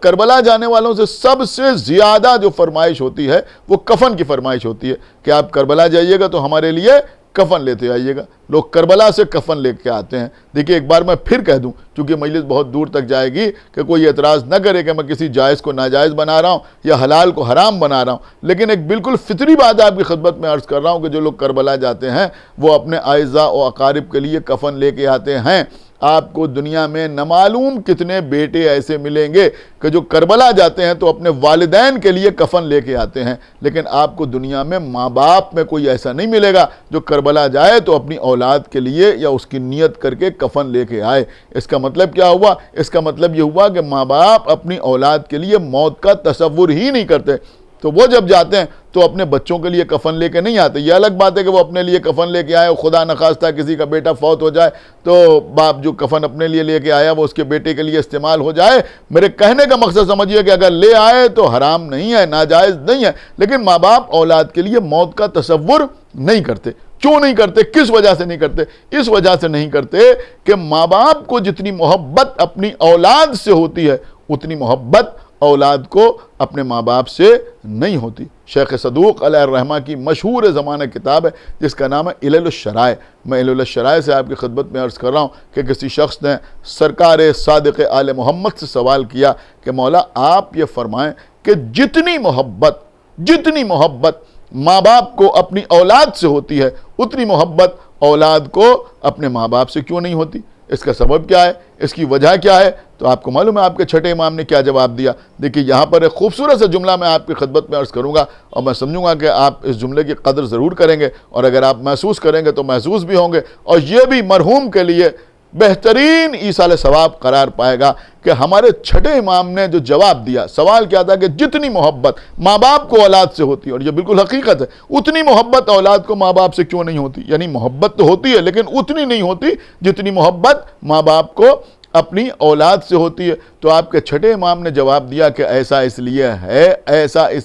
کربلا جانے والوں سے سب سے زیادہ جو فرمائش ہوتی ہے وہ کفن کی فرمائش ہوتی ہے کہ آپ کربلا جائیے گا تو ہمارے لیے کفن لیتے آئیے گا۔ لوگ کربلا سے کفن لے کے آتے ہیں۔ دیکھیے ایک بار میں پھر کہہ دوں چونکہ مجلس بہت دور تک جائے گی کہ کوئی اعتراض نہ کرے کہ میں کسی جائز کو ناجائز بنا رہا ہوں یا حلال کو حرام بنا رہا ہوں، لیکن ایک بالکل فطری بات آپ کی خدمت میں عرض کر رہا ہوں کہ جو لوگ کربلا جاتے ہیں وہ اپنے اعزاء و اقارب کے لیے کفن لے کے آتے ہیں۔ آپ کو دنیا میں نہ معلوم کتنے بیٹے ایسے ملیں گے کہ جو کربلا جاتے ہیں تو اپنے والدین کے لیے کفن لے کے آتے ہیں، لیکن آپ کو دنیا میں ماں باپ میں کوئی ایسا نہیں ملے گا جو کربلا جائے تو اپنی اولاد کے لیے یا اس کی نیت کر کے کفن لے کے آئے۔ اس کا مطلب کیا ہوا؟ اس کا مطلب یہ ہوا کہ ماں باپ اپنی اولاد کے لیے موت کا تصور ہی نہیں کرتے۔ تو وہ جب جاتے ہیں تو اپنے بچوں کے لیے کفن لے کے نہیں آتے۔ یہ الگ بات ہے کہ وہ اپنے لیے کفن لے کے آئے، خدا نخواستہ کسی کا بیٹا فوت ہو جائے تو باپ جو کفن اپنے لیے لے کے آیا وہ اس کے بیٹے کے لیے استعمال ہو جائے۔ میرے کہنے کا مقصد سمجھیے کہ اگر لے آئے تو حرام نہیں ہے، ناجائز نہیں ہے، لیکن ماں باپ اولاد کے لیے موت کا تصور نہیں کرتے۔ کیوں نہیں کرتے؟ کس وجہ سے نہیں کرتے؟ اس وجہ سے نہیں کرتے کہ ماں باپ کو جتنی محبت اپنی اولاد سے ہوتی ہے اتنی محبت اولاد کو اپنے ماں باپ سے نہیں ہوتی۔ شیخ صدوق علیہ الرحمہ کی مشہور زمانہ کتاب ہے جس کا نام ہے علل الشرائع۔ میں علل الشرائع سے آپ کی خدمت میں عرض کر رہا ہوں کہ کسی شخص نے سرکار صادق آل محمد سے سوال کیا کہ مولا آپ یہ فرمائیں کہ جتنی محبت ماں باپ کو اپنی اولاد سے ہوتی ہے اتنی محبت اولاد کو اپنے ماں باپ سے کیوں نہیں ہوتی؟ اس کا سبب کیا ہے، اس کی وجہ کیا ہے؟ تو آپ کو معلوم ہے آپ کے چھٹے امام نے کیا جواب دیا۔ دیکھیے یہاں پر ایک خوبصورت سا جملہ میں آپ کی خدمت میں عرض کروں گا، اور میں سمجھوں گا کہ آپ اس جملے کی قدر ضرور کریں گے، اور اگر آپ محسوس کریں گے تو محسوس بھی ہوں گے، اور یہ بھی مرحوم کے لیے بہترین ایصال ثواب قرار پائے گا کہ ہمارے چھٹے امام نے جو جواب دیا۔ سوال کیا تھا کہ جتنی محبت ماں باپ کو اولاد سے ہوتی ہے، اور یہ بالکل حقیقت ہے، اتنی محبت اولاد کو ماں باپ سے کیوں نہیں ہوتی؟ یعنی محبت تو ہوتی ہے لیکن اتنی نہیں ہوتی جتنی محبت ماں باپ کو اپنی اولاد سے ہوتی ہے۔ تو آپ کے چھٹے امام نے جواب دیا کہ ایسا اس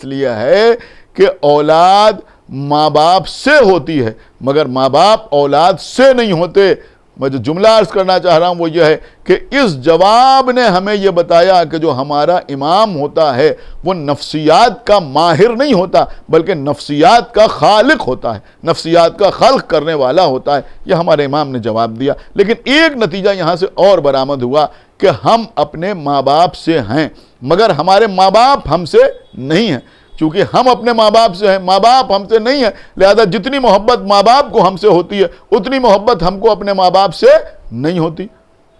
لیے ہے کہ اولاد ماں باپ سے ہوتی ہے مگر ماں باپ اولاد سے نہیں ہوتے۔ میں جو جملہ عرض کرنا چاہ رہا ہوں وہ یہ ہے کہ اس جواب نے ہمیں یہ بتایا کہ جو ہمارا امام ہوتا ہے وہ نفسیات کا ماہر نہیں ہوتا بلکہ نفسیات کا خالق ہوتا ہے، نفسیات کا خلق کرنے والا ہوتا ہے۔ یہ ہمارے امام نے جواب دیا، لیکن ایک نتیجہ یہاں سے اور برآمد ہوا کہ ہم اپنے ماں باپ سے ہیں مگر ہمارے ماں باپ ہم سے نہیں ہیں۔ چونکہ ہم اپنے ماں باپ سے ہیں، ماں باپ ہم سے نہیں ہیں، لہذا جتنی محبت ماں باپ کو ہم سے ہوتی ہے اتنی محبت ہم کو اپنے ماں باپ سے نہیں ہوتی۔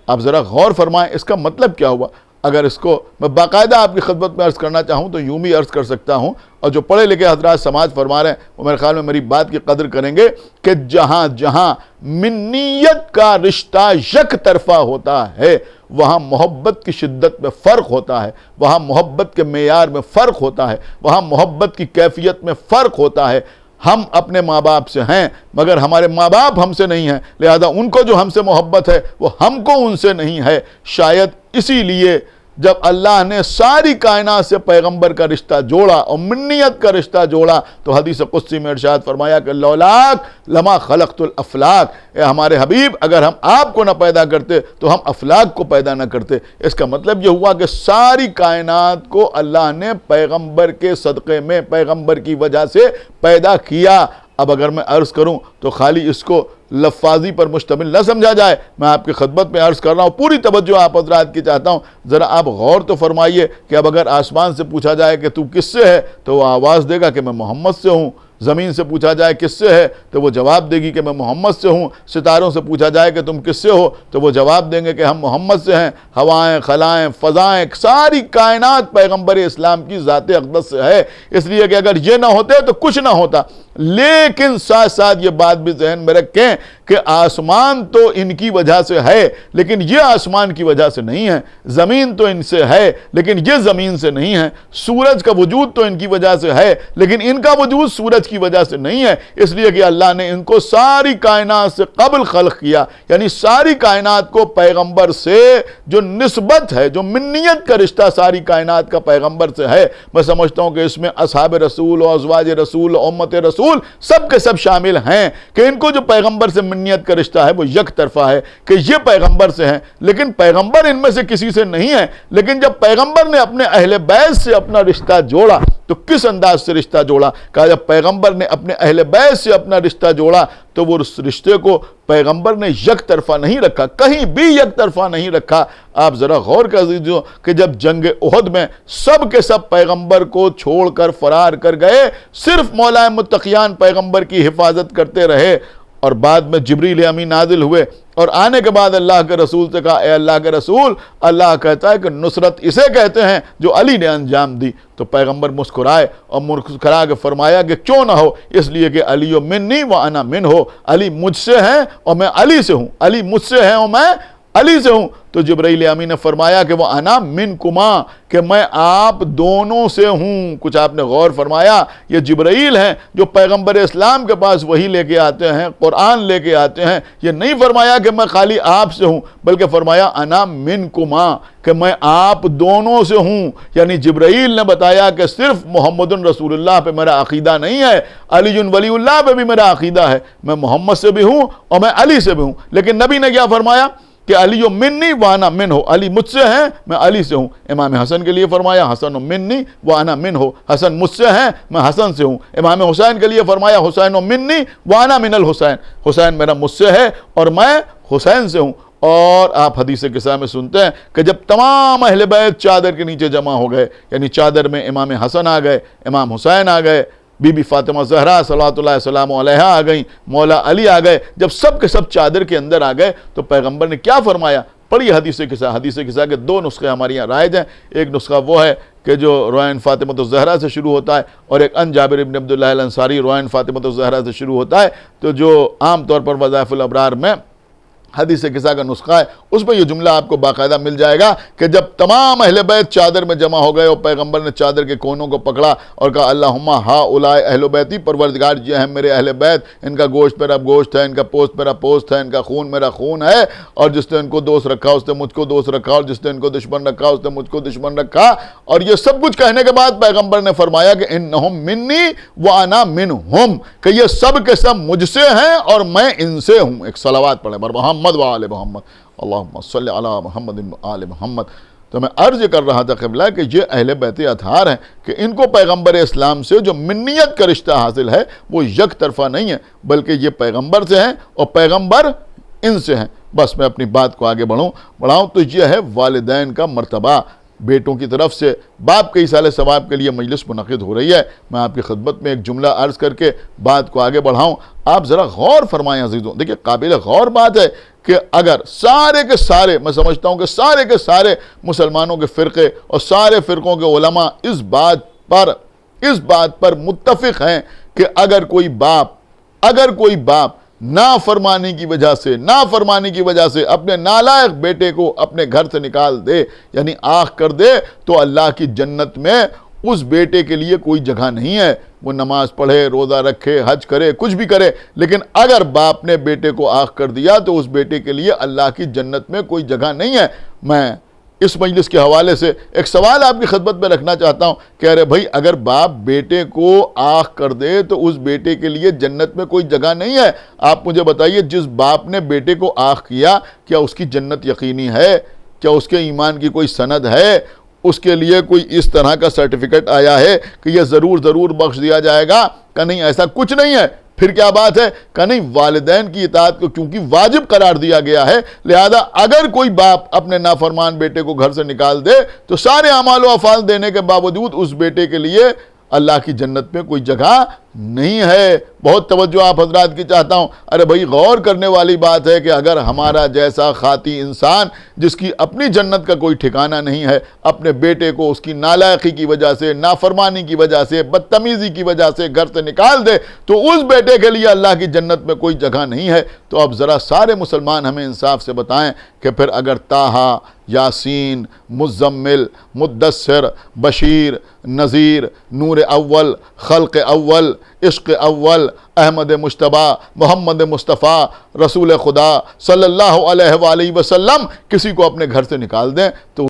آپ ذرا غور فرمائیں اس کا مطلب کیا ہوا۔ اگر اس کو میں باقاعدہ آپ کی خدمت میں عرض کرنا چاہوں تو یوں بھی عرض کر سکتا ہوں، اور جو پڑھے لکھے حضرات سماج فرما رہے ہیں وہ میرے خیال میں میری بات کی قدر کریں گے کہ جہاں جہاں منیت کا رشتہ یک طرفہ ہوتا ہے وہاں محبت کی شدت میں فرق ہوتا ہے، وہاں محبت کے معیار میں فرق ہوتا ہے، وہاں محبت کی کیفیت میں فرق ہوتا ہے۔ ہم اپنے ماں باپ سے ہیں مگر ہمارے ماں باپ ہم سے نہیں ہیں، لہذا ان کو جو ہم سے محبت ہے وہ ہم کو ان سے نہیں ہے۔ شاید اسی لیے جب اللہ نے ساری کائنات سے پیغمبر کا رشتہ جوڑا اور منیت کا رشتہ جوڑا تو حدیث قدسی میں ارشاد فرمایا کہ لولاک لما خلقت الافلاک، اے ہمارے حبیب اگر ہم آپ کو نہ پیدا کرتے تو ہم افلاک کو پیدا نہ کرتے۔ اس کا مطلب یہ ہوا کہ ساری کائنات کو اللہ نے پیغمبر کے صدقے میں پیغمبر کی وجہ سے پیدا کیا۔ اب اگر میں عرض کروں تو خالی اس کو لفاظی پر مشتمل نہ سمجھا جائے، میں آپ کی خدمت میں عرض کر رہا ہوں، پوری توجہ آپ حضرات کی چاہتا ہوں۔ ذرا آپ غور تو فرمائیے کہ اب اگر آسمان سے پوچھا جائے کہ تو کس سے ہے تو وہ آواز دے گا کہ میں محمد سے ہوں۔ زمین سے پوچھا جائے کس سے ہے تو وہ جواب دے گی کہ میں محمد سے ہوں۔ ستاروں سے پوچھا جائے کہ تم کس سے ہو تو وہ جواب دیں گے کہ ہم محمد سے ہیں۔ ہوائیں، خلائیں، فضائیں، ساری کائنات پیغمبر اسلام کی ذات اقدس سے ہے، اس لیے کہ اگر یہ نہ ہوتے تو کچھ نہ ہوتا۔ لیکن ساتھ ساتھ یہ بات بھی ذہن میں رکھیں کہ آسمان تو ان کی وجہ سے ہے لیکن یہ آسمان کی وجہ سے نہیں ہے، زمین تو ان سے ہے لیکن یہ زمین سے نہیں ہے، سورج کا وجود تو ان کی وجہ سے ہے لیکن ان کا وجود سورج کی وجہ سے نہیں ہے، اس لیے کہ اللہ نے ان کو ساری کائنات سے قبل خلق کیا۔ یعنی ساری کائنات کو پیغمبر سے جو نسبت ہے، جو منیت کا رشتہ ساری کائنات کا پیغمبر سے ہے، میں سمجھتا ہوں کہ اس میں اصحاب رسول اور ازواج رسول اور امت رسول سب کے سب شامل ہیں کہ ان کو جو پیغمبر سے منیت کا رشتہ ہے وہ یک طرفہ ہے کہ یہ پیغمبر سے ہیں، لیکن پیغمبر ان میں سے کسی سے نہیں ہے۔ لیکن جب پیغمبر نے اپنے اہل بیت سے اپنا رشتہ جوڑا تو کس انداز سے رشتہ جوڑا؟ کہا جب پیغمبر نے اپنے اہل بیت سے اپنا رشتہ جوڑا تو وہ اس رشتے کو پیغمبر نے یک طرفہ نہیں رکھا، کہیں بھی یک طرفہ نہیں رکھا۔ آپ ذرا غور کر دیجئے کہ جب جنگ احد میں سب کے سب پیغمبر کو چھوڑ کر فرار کر گئے، صرف مولا متقیان پیغمبر کی حفاظت کرتے رہے، اور بعد میں جبریل امین نازل ہوئے اور آنے کے بعد اللہ کے رسول سے کہا اے اللہ کے رسول، اللہ کہتا ہے کہ نصرت اسے کہتے ہیں جو علی نے انجام دی۔ تو پیغمبر مسکرائے اور مسکرا کے فرمایا کہ کیوں نہ ہو، اس لیے کہ علی منی و انا من ہو، علی مجھ سے ہیں اور میں علی سے ہوں، علی مجھ سے ہیں اور میں علی سے ہوں۔ تو جبرائیل امین نے فرمایا کہ وہ انا منکما، کہ میں آپ دونوں سے ہوں۔ کچھ آپ نے غور فرمایا، یہ جبرائیل ہیں جو پیغمبر اسلام کے پاس وہی لے کے آتے ہیں، قرآن لے کے آتے ہیں۔ یہ نہیں فرمایا کہ میں خالی آپ سے ہوں بلکہ فرمایا انا منکما، کہ میں آپ دونوں سے ہوں۔ یعنی جبرائیل نے بتایا کہ صرف محمد رسول اللہ پہ میرا عقیدہ نہیں ہے، علی ولی اللہ پہ بھی میرا عقیدہ ہے، میں محمد سے بھی ہوں اور میں علی سے بھی ہوں۔ لیکن نبی نے کیا فرمایا کہ علی منی وانا من ہو، علی مجھ سے ہیں میں علی سے ہوں۔ امام حسن کے لیے فرمایا حسن منی وانا من ہو، حسن مجھ سے ہیں میں حسن سے ہوں۔ امام حسین کے لیے فرمایا حسین منی وانا من الحسین، حسین میرا مجھ سے ہے اور میں حسین سے ہوں۔ اور آپ حدیث قصہ میں سنتے ہیں کہ جب تمام اہل بیت چادر کے نیچے جمع ہو گئے، یعنی چادر میں امام حسن آ گئے، امام حسین آ گئے، بی بی فاطمہ زہرا صلوات اللہ وسلام علیہا آ گئیں، مولا علی آ گئے، جب سب کے سب چادر کے اندر آ گئے تو پیغمبر نے کیا فرمایا؟ پڑھی حدیث قصہ کے دو نسخے ہمارے یہاں رائج ہیں۔ ایک نسخہ وہ ہے کہ جو روایت فاطمہ الزہرا سے شروع ہوتا ہے، اور ایک ان جابر ابن عبداللہ الانصاری روایت فاطمہ الزہرا سے شروع ہوتا ہے، تو جو عام طور پر وظائف الابرار میں حدیث قصہ کا نسخہ ہے، اس میں یہ جملہ آپ کو باقاعدہ مل جائے گا کہ جب تمام اہل بیت چادر میں جمع ہو گئے اور پیغمبر نے چادر کے کونوں کو پکڑا اور کہا اللہم ہؤلاء اہل بیتی، پروردگار یہ ہیں میرے اہل بیت، ان کا گوشت میرا گوشت ہے، ان کا پوست میرا پوست ہے، ان کا خون میرا خون ہے، اور جس نے ان کو دوست رکھا اس نے مجھ کو دوست رکھا، اور جس نے ان کو دشمن رکھا اس نے مجھ کو دشمن رکھا۔ اور یہ سب کچھ کہنے کے بعد پیغمبر نے فرمایا کہ انہم منی وانا منہم، کہ یہ سب کے سب مجھ سے ہیں اور میں ان سے ہوں۔ ایک صلوات پڑھیں بر محمد و آل محمد، اللہم صلی علی محمد و آل محمد۔ تو میں عرض کر رہا تھا قبلہ کہ یہ اہل بیت اطہار ہیں کہ ان کو پیغمبر اسلام سے جو منیت کا رشتہ حاصل ہے وہ یک طرفہ نہیں ہے، بلکہ یہ پیغمبر سے ہیں اور پیغمبر ان سے ہیں۔ بس میں اپنی بات کو آگے بڑھاؤں تو یہ ہے والدین کا مرتبہ۔ بیٹوں کی طرف سے باپ کے ایصال ثواب کے لیے مجلس منعقد ہو رہی ہے۔ میں آپ کی خدمت میں ایک جملہ عرض کر کے بات کو آگے بڑھاؤں، آپ ذرا غور فرمائیں عزیزوں۔ دیکھیں قابل غور بات ہے کہ اگر سارے کے سارے، میں سمجھتا ہوں کہ سارے کے سارے مسلمانوں کے فرقے اور سارے فرقوں کے علماء اس بات پر متفق ہیں کہ اگر کوئی باپ نافرمانی کی وجہ سے اپنے نالائق بیٹے کو اپنے گھر سے نکال دے، یعنی آنکھ کر دے، تو اللہ کی جنت میں اس بیٹے کے لیے کوئی جگہ نہیں ہے۔ وہ نماز پڑھے، روزہ رکھے، حج کرے، کچھ بھی کرے، لیکن اگر باپ نے بیٹے کو آنکھ کر دیا تو اس بیٹے کے لیے اللہ کی جنت میں کوئی جگہ نہیں ہے۔ میں اس مجلس کے حوالے سے ایک سوال آپ کی خدمت میں رکھنا چاہتا ہوں کہ ارے بھائی، اگر باپ بیٹے کو آنکھ کر دے تو اس بیٹے کے لیے جنت میں کوئی جگہ نہیں ہے۔ آپ مجھے بتائیے، جس باپ نے بیٹے کو آنکھ کیا، کیا اس کی جنت یقینی ہے؟ کیا اس کے ایمان کی کوئی سند ہے؟ اس کے لیے کوئی اس طرح کا سرٹیفکیٹ آیا ہے کہ یہ ضرور بخش دیا جائے گا؟ کہ نہیں، ایسا کچھ نہیں ہے۔ پھر کیا بات ہے کہ نہیں، والدین کی اطاعت کو کیونکہ واجب قرار دیا گیا ہے، لہذا اگر کوئی باپ اپنے نافرمان بیٹے کو گھر سے نکال دے تو سارے اعمال و افعال دینے کے باوجود اس بیٹے کے لیے اللہ کی جنت میں کوئی جگہ نہیں ہے۔ بہت توجہ آپ حضرات کی چاہتا ہوں۔ ارے بھائی، غور کرنے والی بات ہے کہ اگر ہمارا جیسا خاطی انسان جس کی اپنی جنت کا کوئی ٹھکانہ نہیں ہے، اپنے بیٹے کو اس کی نالائقی کی وجہ سے، نافرمانی کی وجہ سے، بدتمیزی کی وجہ سے گھر سے نکال دے تو اس بیٹے کے لیے اللہ کی جنت میں کوئی جگہ نہیں ہے۔ تو اب ذرا سارے مسلمان ہمیں انصاف سے بتائیں کہ پھر اگر طٰہٰ، یاسین، مزمل، مدثر، بشیر، نذیر، نور اول، خلق اول، عشق اول، احمد مجتبیٰ، محمد مصطفیٰ، رسول خدا صلی اللہ علیہ وآلہ وسلم کسی کو اپنے گھر سے نکال دیں تو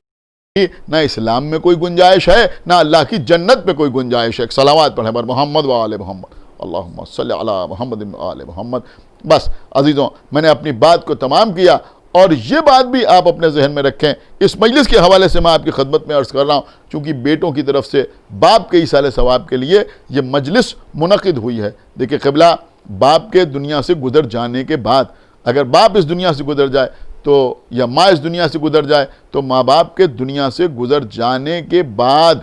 نہ اسلام میں کوئی گنجائش ہے، نہ اللہ کی جنت میں کوئی گنجائش ہے۔ ایک صلوات پڑھیں بر محمد و آل محمد، اللہم صلی علی محمد و آل محمد۔ بس عزیزوں، میں نے اپنی بات کو تمام کیا، اور یہ بات بھی آپ اپنے ذہن میں رکھیں۔ اس مجلس کے حوالے سے میں آپ کی خدمت میں عرض کر رہا ہوں، چونکہ بیٹوں کی طرف سے باپ کے ایصال ثواب کے لیے یہ مجلس منعقد ہوئی ہے۔ دیکھیں قبلہ، باپ کے دنیا سے گزر جانے کے بعد، اگر باپ اس دنیا سے گزر جائے تو، یا ماں اس دنیا سے گزر جائے تو، ماں باپ کے دنیا سے گزر جانے کے بعد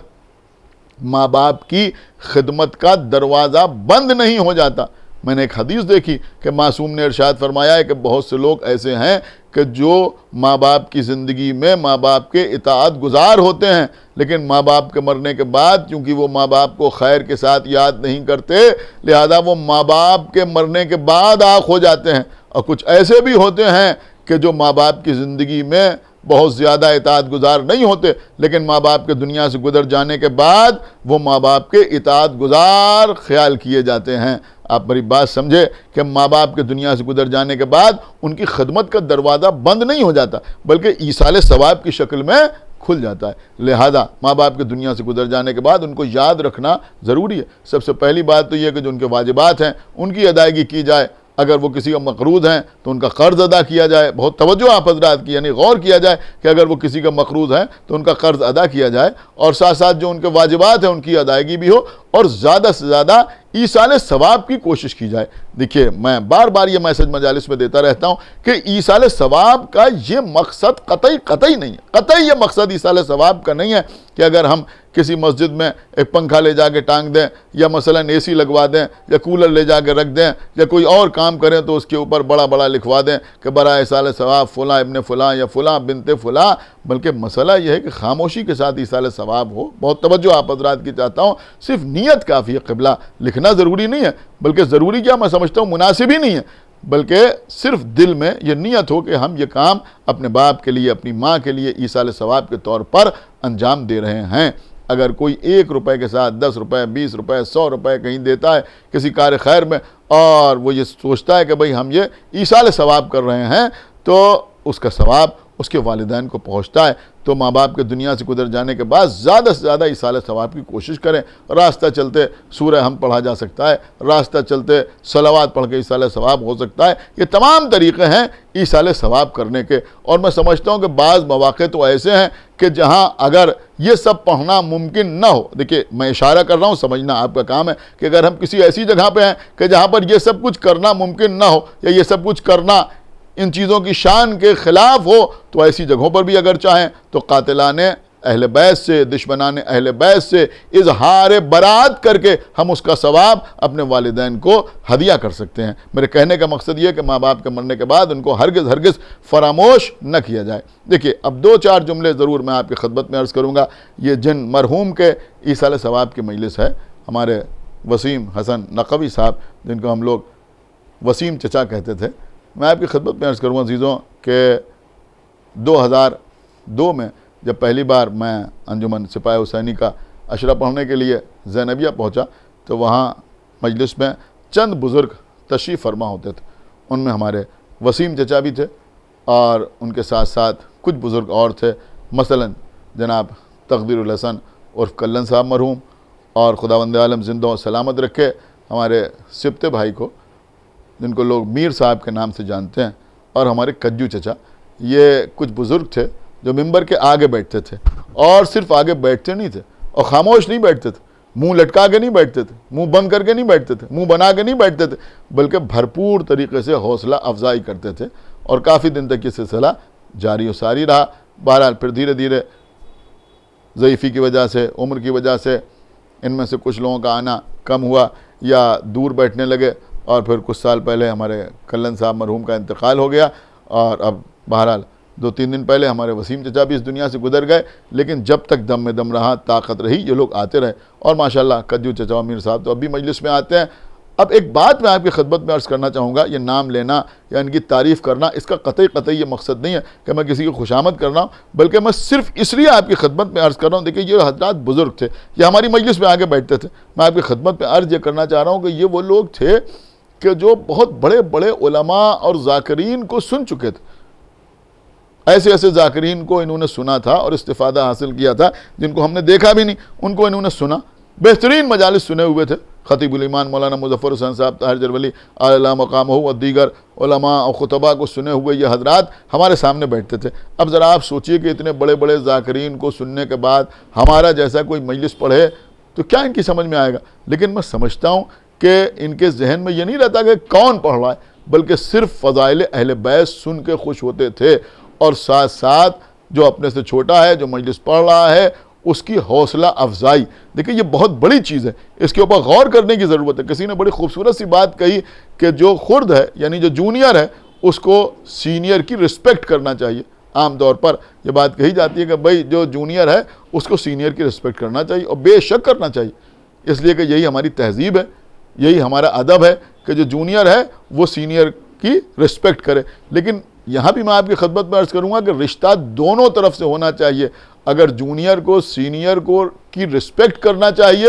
ماں باپ کی خدمت کا دروازہ بند نہیں ہو جاتا۔ میں نے ایک حدیث دیکھی کہ معصوم نے ارشاد فرمایا ہے کہ بہت سے لوگ ایسے ہیں کہ جو ماں باپ کی زندگی میں ماں باپ کے اطاعت گزار ہوتے ہیں، لیکن ماں باپ کے مرنے کے بعد چونکہ وہ ماں باپ کو خیر کے ساتھ یاد نہیں کرتے، لہذا وہ ماں باپ کے مرنے کے بعد آنکھ ہو جاتے ہیں۔ اور کچھ ایسے بھی ہوتے ہیں کہ جو ماں باپ کی زندگی میں بہت زیادہ اطاعت گزار نہیں ہوتے، لیکن ماں باپ کے دنیا سے گزر جانے کے بعد وہ ماں باپ کے اطاعت گزار خیال کیے جاتے ہیں۔ آپ میری بات سمجھے کہ ماں باپ کے دنیا سے گزر جانے کے بعد ان کی خدمت کا دروازہ بند نہیں ہو جاتا، بلکہ ایصال ثواب کی شکل میں کھل جاتا ہے۔ لہذا ماں باپ کے دنیا سے گزر جانے کے بعد ان کو یاد رکھنا ضروری ہے۔ سب سے پہلی بات تو یہ کہ جو ان کے واجبات ہیں ان کی ادائیگی کی جائے۔ اگر وہ کسی کا مقروض ہیں تو ان کا قرض ادا کیا جائے۔ بہت توجہ آپ حضرات کی، یعنی غور کیا جائے کہ اگر وہ کسی کا مقروض ہیں تو ان کا قرض ادا کیا جائے، اور ساتھ ساتھ جو ان کے واجبات ہیں ان کی ادائیگی بھی ہو، اور زیادہ سے زیادہ ایصال ثواب کی کوشش کی جائے۔ دیکھیے میں بار بار یہ میسج مجالس میں دیتا رہتا ہوں کہ ایصال ثواب کا یہ مقصد قطعی نہیں ہے، قطعی یہ مقصد ایصال ثواب کا نہیں ہے کہ اگر ہم کسی مسجد میں ایک پنکھا لے جا کے ٹانگ دیں یا مثلا اے سی لگوا دیں یا کولر لے جا کے رکھ دیں یا کوئی اور کام کریں تو اس کے اوپر بڑا بڑا لکھوا دیں کہ برائے ایصال ثواب فلاں ابن فلاں یا فلاں بنت فلاں، بلکہ مسئلہ یہ ہے کہ خاموشی کے ساتھ ایصال ثواب ہو۔ بہت توجہ آپ حضرات کی چاہتا ہوں، صرف نیت کافی ہے، قبلہ لکھنا ضروری نہیں ہے، بلکہ ضروری کیا میں سمجھتا ہوں مناسب ہی نہیں ہے، بلکہ صرف دل میں یہ نیت ہو کہ ہم یہ کام اپنے باپ کے لیے اپنی ماں کے لیے ایصال ثواب کے طور پر انجام دے رہے ہیں۔ اگر کوئی 1 روپے کے ساتھ 10 روپے 20 روپے 100 روپے کہیں دیتا ہے کسی کار خیر میں اور وہ یہ سوچتا ہے کہ بھئی ہم یہ ایصال ثواب کر رہے ہیں تو اس کا ثواب اس کے والدین کو پہنچتا ہے، تو ماں باپ کے دنیا سے گزر جانے کے بعد زیادہ سے زیادہ ایصال ثواب کی کوشش کریں۔ راستہ چلتے سورہ ہم پڑھا جا سکتا ہے، راستہ چلتے صلوات پڑھ کے ایصال ثواب ہو سکتا ہے، یہ تمام طریقے ہیں ایصال ثواب کرنے کے۔ اور میں سمجھتا ہوں کہ بعض مواقع تو ایسے ہیں کہ جہاں اگر یہ سب پڑھنا ممکن نہ ہو، دیکھیے میں اشارہ کر رہا ہوں، سمجھنا آپ کا کام ہے کہ اگر ہم کسی ایسی جگہ پہ ہیں کہ جہاں پر یہ سب کچھ کرنا ممکن نہ ہو یا یہ سب کچھ کرنا ان چیزوں کی شان کے خلاف ہو، تو ایسی جگہوں پر بھی اگر چاہیں تو قاتلان اہل بیت سے، دشمنان اہل بیت سے اظہار برات کر کے ہم اس کا ثواب اپنے والدین کو ہدیہ کر سکتے ہیں۔ میرے کہنے کا مقصد یہ ہے کہ ماں باپ کے مرنے کے بعد ان کو ہرگز فراموش نہ کیا جائے۔ دیکھیے اب 2-4 جملے ضرور میں آپ کی خدمت میں عرض کروں گا۔ یہ جن مرحوم کے ایصال ثواب کی مجلس ہے، ہمارے وسیم حسن نقوی صاحب جن کو ہم لوگ وسیم چچا کہتے تھے، میں آپ کی خدمت میں عرض کروں گا عزیزوں کہ 2002 میں جب پہلی بار میں انجمن سپاہی حسینی کا عشرہ پڑھنے کے لیے زینبیہ پہنچا تو وہاں مجلس میں چند بزرگ تشریف فرما ہوتے تھے، ان میں ہمارے وسیم چچا بھی تھے اور ان کے ساتھ ساتھ کچھ بزرگ اور تھے، مثلا جناب تقدیر الحسن عرف کلن صاحب مرحوم، اور خداوند عالم زندہ و سلامت رکھے ہمارے سبتے بھائی کو جن کو لوگ میر صاحب کے نام سے جانتے ہیں، اور ہمارے کجو چچا۔ یہ کچھ بزرگ تھے جو ممبر کے آگے بیٹھتے تھے، اور صرف آگے بیٹھتے نہیں تھے اور خاموش نہیں بیٹھتے تھے، منہ لٹکا کے نہیں بیٹھتے تھے، منہ بند کر کے نہیں بیٹھتے تھے، منہ بنا کے نہیں بیٹھتے تھے، بلکہ بھرپور طریقے سے حوصلہ افزائی کرتے تھے، اور کافی دن تک یہ سلسلہ جاری و ساری رہا۔ بہرحال پھر دھیرے دھیرے ضعیفی کی وجہ سے، عمر کی وجہ سے ان میں سے کچھ لوگوں کا آنا کم ہوا یا دور بیٹھنے لگے، اور پھر کچھ سال پہلے ہمارے کلن صاحب مرحوم کا انتقال ہو گیا، اور اب بہرحال 2-3 دن پہلے ہمارے وسیم چچا بھی اس دنیا سے گزر گئے، لیکن جب تک دم میں دم رہا، طاقت رہی، یہ لوگ آتے رہے، اور ماشاءاللہ کجو چچا و میر صاحب تو اب بھی مجلس میں آتے ہیں۔ اب ایک بات میں آپ کی خدمت میں عرض کرنا چاہوں گا، یہ نام لینا یا ان کی تعریف کرنا اس کا قطعی یہ مقصد نہیں ہے کہ میں کسی کی خوشامد کر رہا ہوں، بلکہ میں صرف اس لیے آپ کی خدمت میں عرض کر رہا ہوں۔ دیکھیں یہ حضرات بزرگ تھے، یہ ہماری مجلس میں آگے بیٹھتے تھے، میں آپ کی خدمت میں عرض یہ کرنا چاہ رہا ہوں کہ یہ وہ لوگ تھے کہ جو بہت بڑے بڑے علماء اور ذاکرین کو سن چکے تھے، ایسے ذاکرین کو انہوں نے سنا تھا اور استفادہ حاصل کیا تھا جن کو ہم نے دیکھا بھی نہیں، ان کو انہوں نے سنا، بہترین مجالس سنے ہوئے تھے۔ خطیب الایمان مولانا مظفر حسین صاحب طاہر جرولی اعلیٰ مقامہ اور دیگر علماء اور خطباء کو سنے ہوئے یہ حضرات ہمارے سامنے بیٹھتے تھے۔ اب ذرا آپ سوچئے کہ اتنے بڑے بڑے ذاکرین کو سننے کے بعد ہمارا جیسا کوئی مجلس پڑھے تو کیا ان کی سمجھ میں آئے گا؟ لیکن میں سمجھتا ہوں کہ ان کے ذہن میں یہ نہیں رہتا کہ کون پڑھ رہا ہے، بلکہ صرف فضائل اہل بیت سن کے خوش ہوتے تھے، اور ساتھ ساتھ جو اپنے سے چھوٹا ہے جو مجلس پڑھ رہا ہے اس کی حوصلہ افزائی۔ دیکھیں یہ بہت بڑی چیز ہے، اس کے اوپر غور کرنے کی ضرورت ہے۔ کسی نے بڑی خوبصورت سی بات کہی کہ جو خرد ہے یعنی جو جونیئر ہے اس کو سینئر کی رسپیکٹ کرنا چاہیے۔ عام طور پر یہ بات کہی جاتی ہے کہ بھائی جو جونیئر ہے اس کو سینئر کی رسپیکٹ کرنا چاہیے، اور بے شک کرنا چاہیے، اس لیے کہ یہی ہماری تہذیب ہے، یہی ہمارا ادب ہے کہ جو جونیئر ہے وہ سینئر کی رسپیکٹ کرے۔ لیکن یہاں بھی میں آپ کی خدمت میں عرض کروں گا کہ رشتہ دونوں طرف سے ہونا چاہیے۔ اگر جونیئر کو سینئر کو کی رسپیکٹ کرنا چاہیے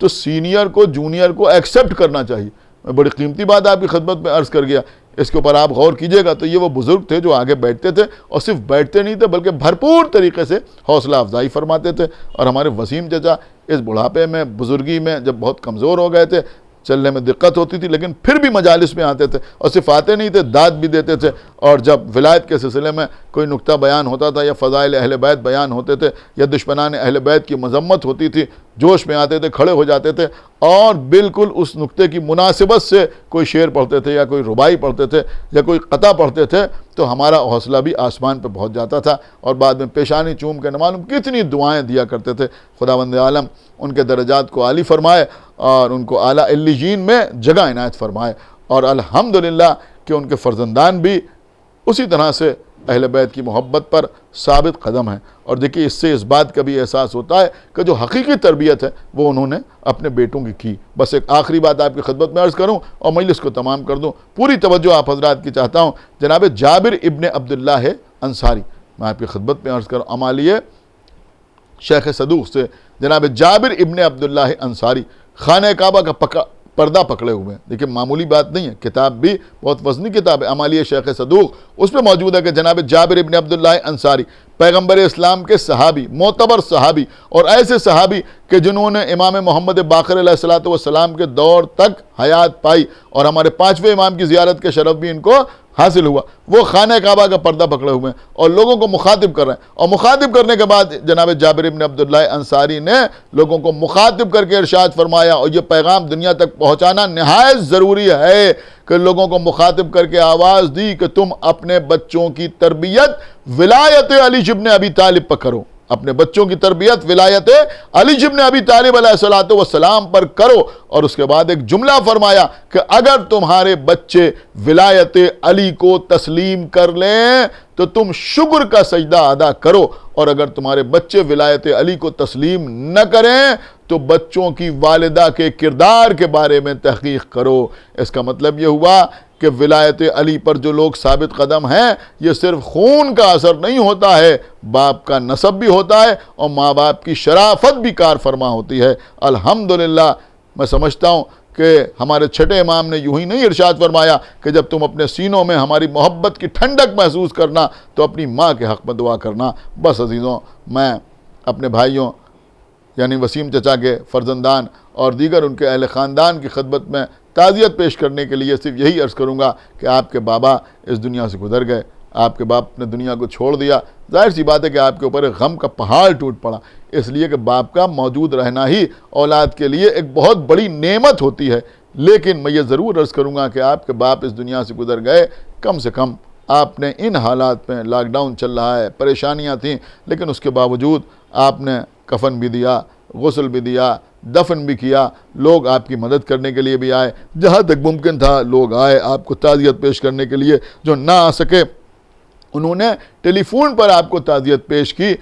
تو سینئر کو جونیئر کو ایکسیپٹ کرنا چاہیے۔ میں بڑی قیمتی بات آپ کی خدمت میں عرض کر گیا، اس کے اوپر آپ غور کیجئے گا تو یہ وہ بزرگ تھے جو آگے بیٹھتے تھے، اور صرف بیٹھتے نہیں تھے بلکہ بھرپور طریقے سے حوصلہ افزائی فرماتے تھے۔ اور ہمارے وسیم چچا اس بڑھاپے میں، بزرگی میں جب بہت کمزور ہو گئے تھے، چلنے میں دقت ہوتی تھی، لیکن پھر بھی مجالس میں آتے تھے، اور صرف آتے نہیں تھے، داد بھی دیتے تھے۔ اور جب ولایت کے سلسلے میں کوئی نقطہ بیان ہوتا تھا یا فضائل اہل بیت بیان ہوتے تھے یا دشمنان اہل بیت کی مذمت ہوتی تھی جوش میں آتے تھے، کھڑے ہو جاتے تھے اور بالکل اس نقطے کی مناسبت سے کوئی شعر پڑھتے تھے یا کوئی ربائی پڑھتے تھے یا کوئی قطع پڑھتے تھے تو ہمارا حوصلہ بھی آسمان پہ پہنچ جاتا تھا، اور بعد میں پیشانی چوم کے نہ معلوم کتنی دعائیں دیا کرتے تھے۔ خداوند عالم ان کے درجات کو عالی فرمائے اور ان کو اعلیٰ علیین میں جگہ عنایت فرمائے، اور الحمدللہ کہ ان کے فرزندان بھی اسی طرح سے اہل بیت کی محبت پر ثابت قدم ہیں۔ اور دیکھیے اس سے اس بات کا بھی احساس ہوتا ہے کہ جو حقیقی تربیت ہے وہ انہوں نے اپنے بیٹوں کی۔ بس ایک آخری بات آپ کی خدمت میں عرض کروں اور مجلس کو تمام کر دوں، پوری توجہ آپ حضرات کی چاہتا ہوں۔ جناب جابر ابن عبداللہ انصاری، میں آپ کی خدمت میں عرض کروں عمالیہ شیخ صدوق سے، جناب جابر ابن عبداللہ انصاری خانہ کعبہ کا پردہ پکڑے ہوئے ہیں۔ دیکھیں معمولی بات نہیں ہے، کتاب بھی بہت وزنی کتاب ہے، عمالیہ شیخ صدوق، اس پہ موجود ہے کہ جناب جابر ابن عبداللہ انصاری پیغمبر اسلام کے صحابی، معتبر صحابی، اور ایسے صحابی کہ جنہوں نے امام محمد باقر علیہ السلام کے دور تک حیات پائی، اور ہمارے 5ویں امام کی زیارت کے شرف بھی ان کو حاصل ہوا۔ وہ خانہ کعبہ کا پردہ پکڑے ہوئے ہیں اور لوگوں کو مخاطب کر رہے ہیں، اور مخاطب کرنے کے بعد جناب جابر ابن عبداللہ انصاری نے لوگوں کو مخاطب کر کے ارشاد فرمایا، اور یہ پیغام دنیا تک پہنچانا نہایت ضروری ہے کہ لوگوں کو مخاطب کر کے آواز دی کہ تم اپنے بچوں کی تربیت ولایت علی ابن ابی طالب پر کرو، اپنے بچوں کی تربیت ولایت علی ابن ابی طالب علیہ السلام پر کرو۔ اور اس کے بعد ایک جملہ فرمایا کہ اگر تمہارے بچے ولایت علی کو تسلیم کر لیں تو تم شکر کا سجدہ ادا کرو، اور اگر تمہارے بچے ولایت علی کو تسلیم نہ کریں تو بچوں کی والدہ کے کردار کے بارے میں تحقیق کرو۔ اس کا مطلب یہ ہوا کہ ولایت علی پر جو لوگ ثابت قدم ہیں، یہ صرف خون کا اثر نہیں ہوتا ہے، باپ کا نسب بھی ہوتا ہے اور ماں باپ کی شرافت بھی کار فرما ہوتی ہے۔ الحمدللہ میں سمجھتا ہوں کہ ہمارے چھٹے امام نے یوں ہی نہیں ارشاد فرمایا کہ جب تم اپنے سینوں میں ہماری محبت کی ٹھنڈک محسوس کرنا تو اپنی ماں کے حق میں دعا کرنا۔ بس عزیزوں، میں اپنے بھائیوں یعنی وسیم چچا کے فرزندان اور دیگر ان کے اہل خاندان کی خدمت میں تعزیت پیش کرنے کے لیے صرف یہی عرض کروں گا کہ آپ کے بابا اس دنیا سے گزر گئے، آپ کے باپ نے دنیا کو چھوڑ دیا، ظاہر سی بات ہے کہ آپ کے اوپر ایک غم کا پہاڑ ٹوٹ پڑا، اس لیے کہ باپ کا موجود رہنا ہی اولاد کے لیے ایک بہت بڑی نعمت ہوتی ہے۔ لیکن میں یہ ضرور عرض کروں گا کہ آپ کے باپ اس دنیا سے گزر گئے، کم سے کم آپ نے ان حالات میں، لاک ڈاؤن چل رہا ہے، پریشانیاں تھیں، لیکن اس کے باوجود آپ نے کفن بھی دیا، غسل بھی دیا، دفن بھی کیا، لوگ آپ کی مدد کرنے کے لیے بھی آئے، جہاں تک ممکن تھا لوگ آئے آپ کو تعزیت پیش کرنے کے لیے، جو نہ آ سکے انہوں نے ٹیلی فون پر آپ کو تعزیت پیش کی۔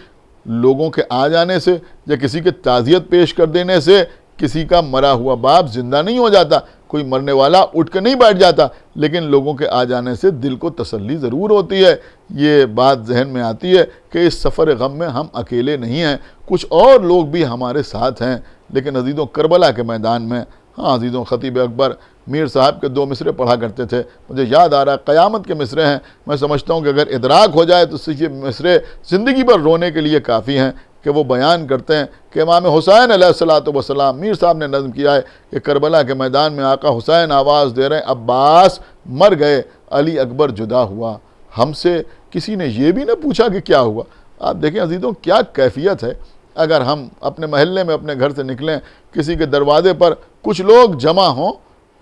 لوگوں کے آ جانے سے یا کسی کے تعزیت پیش کر دینے سے کسی کا مرا ہوا باپ زندہ نہیں ہو جاتا، کوئی مرنے والا اٹھ کے نہیں بیٹھ جاتا، لیکن لوگوں کے آ جانے سے دل کو تسلی ضرور ہوتی ہے۔ یہ بات ذہن میں آتی ہے کہ اس سفر غم میں ہم اکیلے نہیں ہیں، کچھ اور لوگ بھی ہمارے ساتھ ہیں۔ لیکن عزیزوں کربلا کے میدان میں، ہاں عزیزوں، خطیب اکبر میر صاحب کے 2 مصرے پڑھا کرتے تھے، مجھے یاد آ رہا قیامت کے مصرے ہیں، میں سمجھتا ہوں کہ اگر ادراک ہو جائے تو یہ مصرے زندگی پر رونے کے لیے کافی ہیں، کہ وہ بیان کرتے ہیں کہ امام حسین علیہ السلام، میر صاحب نے نظم کیا ہے کہ کربلا کے میدان میں آقا حسین آواز دے رہے ہیں، عباس مر گئے، علی اکبر جدا ہوا، ہم سے کسی نے یہ بھی نہ پوچھا کہ کیا ہوا۔ آپ دیکھیں عزیزوں کیا کیفیت ہے، اگر ہم اپنے محلے میں اپنے گھر سے نکلیں، کسی کے دروازے پر کچھ لوگ جمع ہوں،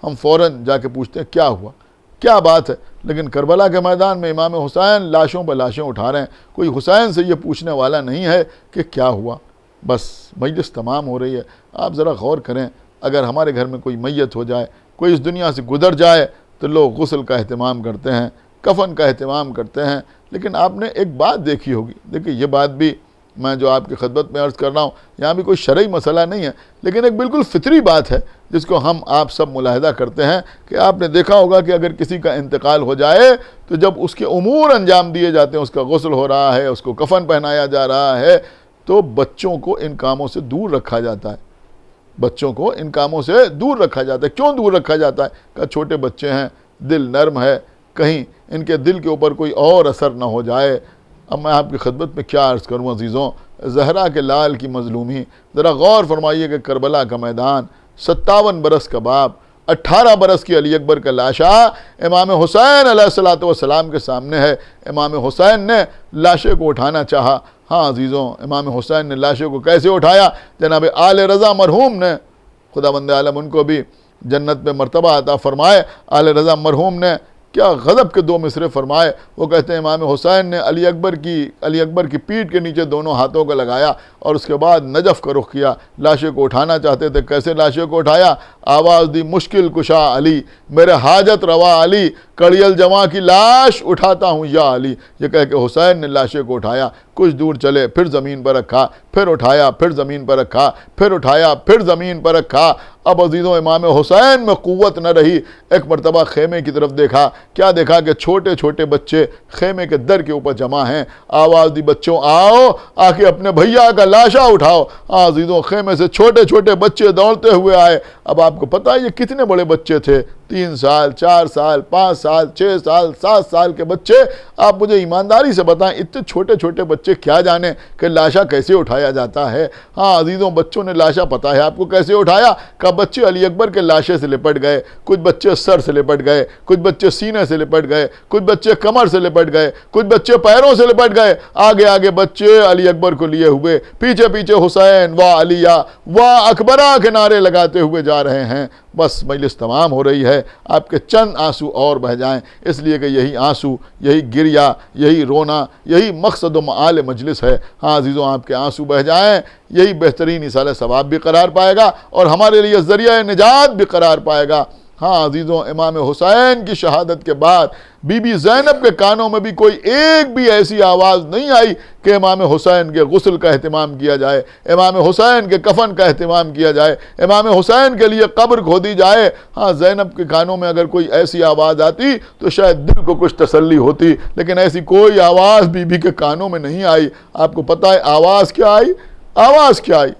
ہم فوراً جا کے پوچھتے ہیں کیا ہوا، کیا بات ہے۔ لیکن کربلا کے میدان میں امام حسین لاشوں پر لاشیں اٹھا رہے ہیں، کوئی حسین سے یہ پوچھنے والا نہیں ہے کہ کیا ہوا۔ بس مجلس تمام ہو رہی ہے، آپ ذرا غور کریں، اگر ہمارے گھر میں کوئی میت ہو جائے، کوئی اس دنیا سے گزر جائے تو لوگ غسل کا اہتمام کرتے ہیں، کفن کا اہتمام کرتے ہیں، لیکن آپ نے ایک بات دیکھی ہوگی، دیکھیں یہ بات بھی میں جو آپ کی خدمت میں عرض کر رہا ہوں یہاں بھی کوئی شرعی مسئلہ نہیں ہے، لیکن ایک بالکل فطری بات ہے جس کو ہم آپ سب ملاحظہ کرتے ہیں کہ آپ نے دیکھا ہوگا کہ اگر کسی کا انتقال ہو جائے تو جب اس کے امور انجام دیے جاتے ہیں، اس کا غسل ہو رہا ہے، اس کو کفن پہنایا جا رہا ہے، تو بچوں کو ان کاموں سے دور رکھا جاتا ہے، بچوں کو ان کاموں سے دور رکھا جاتا ہے۔ کیوں دور رکھا جاتا ہے؟ کہ چھوٹے بچے ہیں، دل نرم ہے، کہیں ان کے دل کے اوپر کوئی اور اثر نہ ہو جائے۔ اب میں آپ کی خدمت میں کیا عرض کروں عزیزوں، زہرا کے لال کی مظلومی، ذرا غور فرمائیے کہ کربلا کا میدان، 57 برس کا باپ، 18 برس کی علی اکبر کا لاشا امام حسین علیہ السلام کے سامنے ہے، امام حسین نے لاشے کو اٹھانا چاہا ہاں عزیزوں، امام حسین نے لاشوں کو کیسے اٹھایا، جناب آل رضا مرحوم نے، خدا بند عالم ان کو بھی جنت میں مرتبہ عطا فرمائے، آل رضا مرحوم نے کیا غضب کے دو مصرے فرمائے۔ وہ کہتے ہیں امام حسین نے علی اکبر کی پیٹھ کے نیچے دونوں ہاتھوں کو لگایا اور اس کے بعد نجف کا رخ کیا، لاشوں کو اٹھانا چاہتے تھے۔ کیسے لاشوں کو اٹھایا؟ آواز دی مشکل کشا علی، میرے حاجت روا علی، کڑیل جواں کی لاش اٹھاتا ہوں یا علی، یہ کہہ کے حسین نے لاشوں کو اٹھایا، کچھ دور چلے، پھر زمین پر رکھا، پھر اٹھایا، پھر زمین پر رکھا، پھر اٹھایا، پھر زمین پر رکھا۔ اب عزیزوں امام حسین میں قوت نہ رہی، ایک مرتبہ خیمے کی طرف دیکھا، کیا دیکھا کہ چھوٹے چھوٹے بچے خیمے کے در کے اوپر جمع ہیں۔ آواز دی بچوں آؤ، آ کے اپنے بھیا کا لاشا اٹھاؤ۔ عزیزوں خیمے سے چھوٹے چھوٹے بچے دوڑتے ہوئے آئے۔ اب آپ کو پتہ ہے یہ کتنے بڑے بچے تھے، 3 سال 4 سال 5 سال 6 سال 7 سال کے بچے۔ آپ مجھے ایمانداری سے بتائیں اتنے چھوٹے چھوٹے بچے کیا جانے کہ لاشا کیسے اٹھایا جاتا ہے۔ ہاں عزیزوں بچوں نے لاشا پتہ ہے آپ کو کیسے اٹھایا، کہ بچے علی اکبر کے لاشے سے لپٹ گئے، کچھ بچے سر سے لپٹ گئے، کچھ بچے سینے سے لپٹ گئے، کچھ بچے کمر سے لپٹ گئے، کچھ بچے پیروں سے لپٹ گئے، آگے آگے بچے علی اکبر کو لیے ہوئے، پیچھے پیچھے حسین واہ علیہ واہ اکبرہ کے نعرے لگاتے ہوئے جا رہے ہیں۔ بس مجلس تمام ہو رہی ہے، آپ کے چند آنسو اور بہہ جائیں، اس لیے کہ یہی آنسو، یہی گریا، یہی رونا، یہی مقصد و معال مجلس ہے۔ ہاں عزیزوں آپ کے آنسو بہہ جائیں، یہی بہترین ایصال ثواب بھی قرار پائے گا اور ہمارے لیے ذریعہ نجات بھی قرار پائے گا۔ ہاں عزیزوں امام حسین کی شہادت کے بعد بی بی زینب کے کانوں میں بھی کوئی ایک بھی ایسی آواز نہیں آئی کہ امام حسین کے غسل کا اہتمام کیا جائے، امام حسین کے کفن کا اہتمام کیا جائے، امام حسین کے لیے قبر کھودی جائے۔ ہاں زینب کے کانوں میں اگر کوئی ایسی آواز آتی تو شاید دل کو کچھ تسلی ہوتی، لیکن ایسی کوئی آواز بی بی کے کانوں میں نہیں آئی۔ آپ کو پتہ ہے آواز کیا آئی؟ آواز کیا آئی؟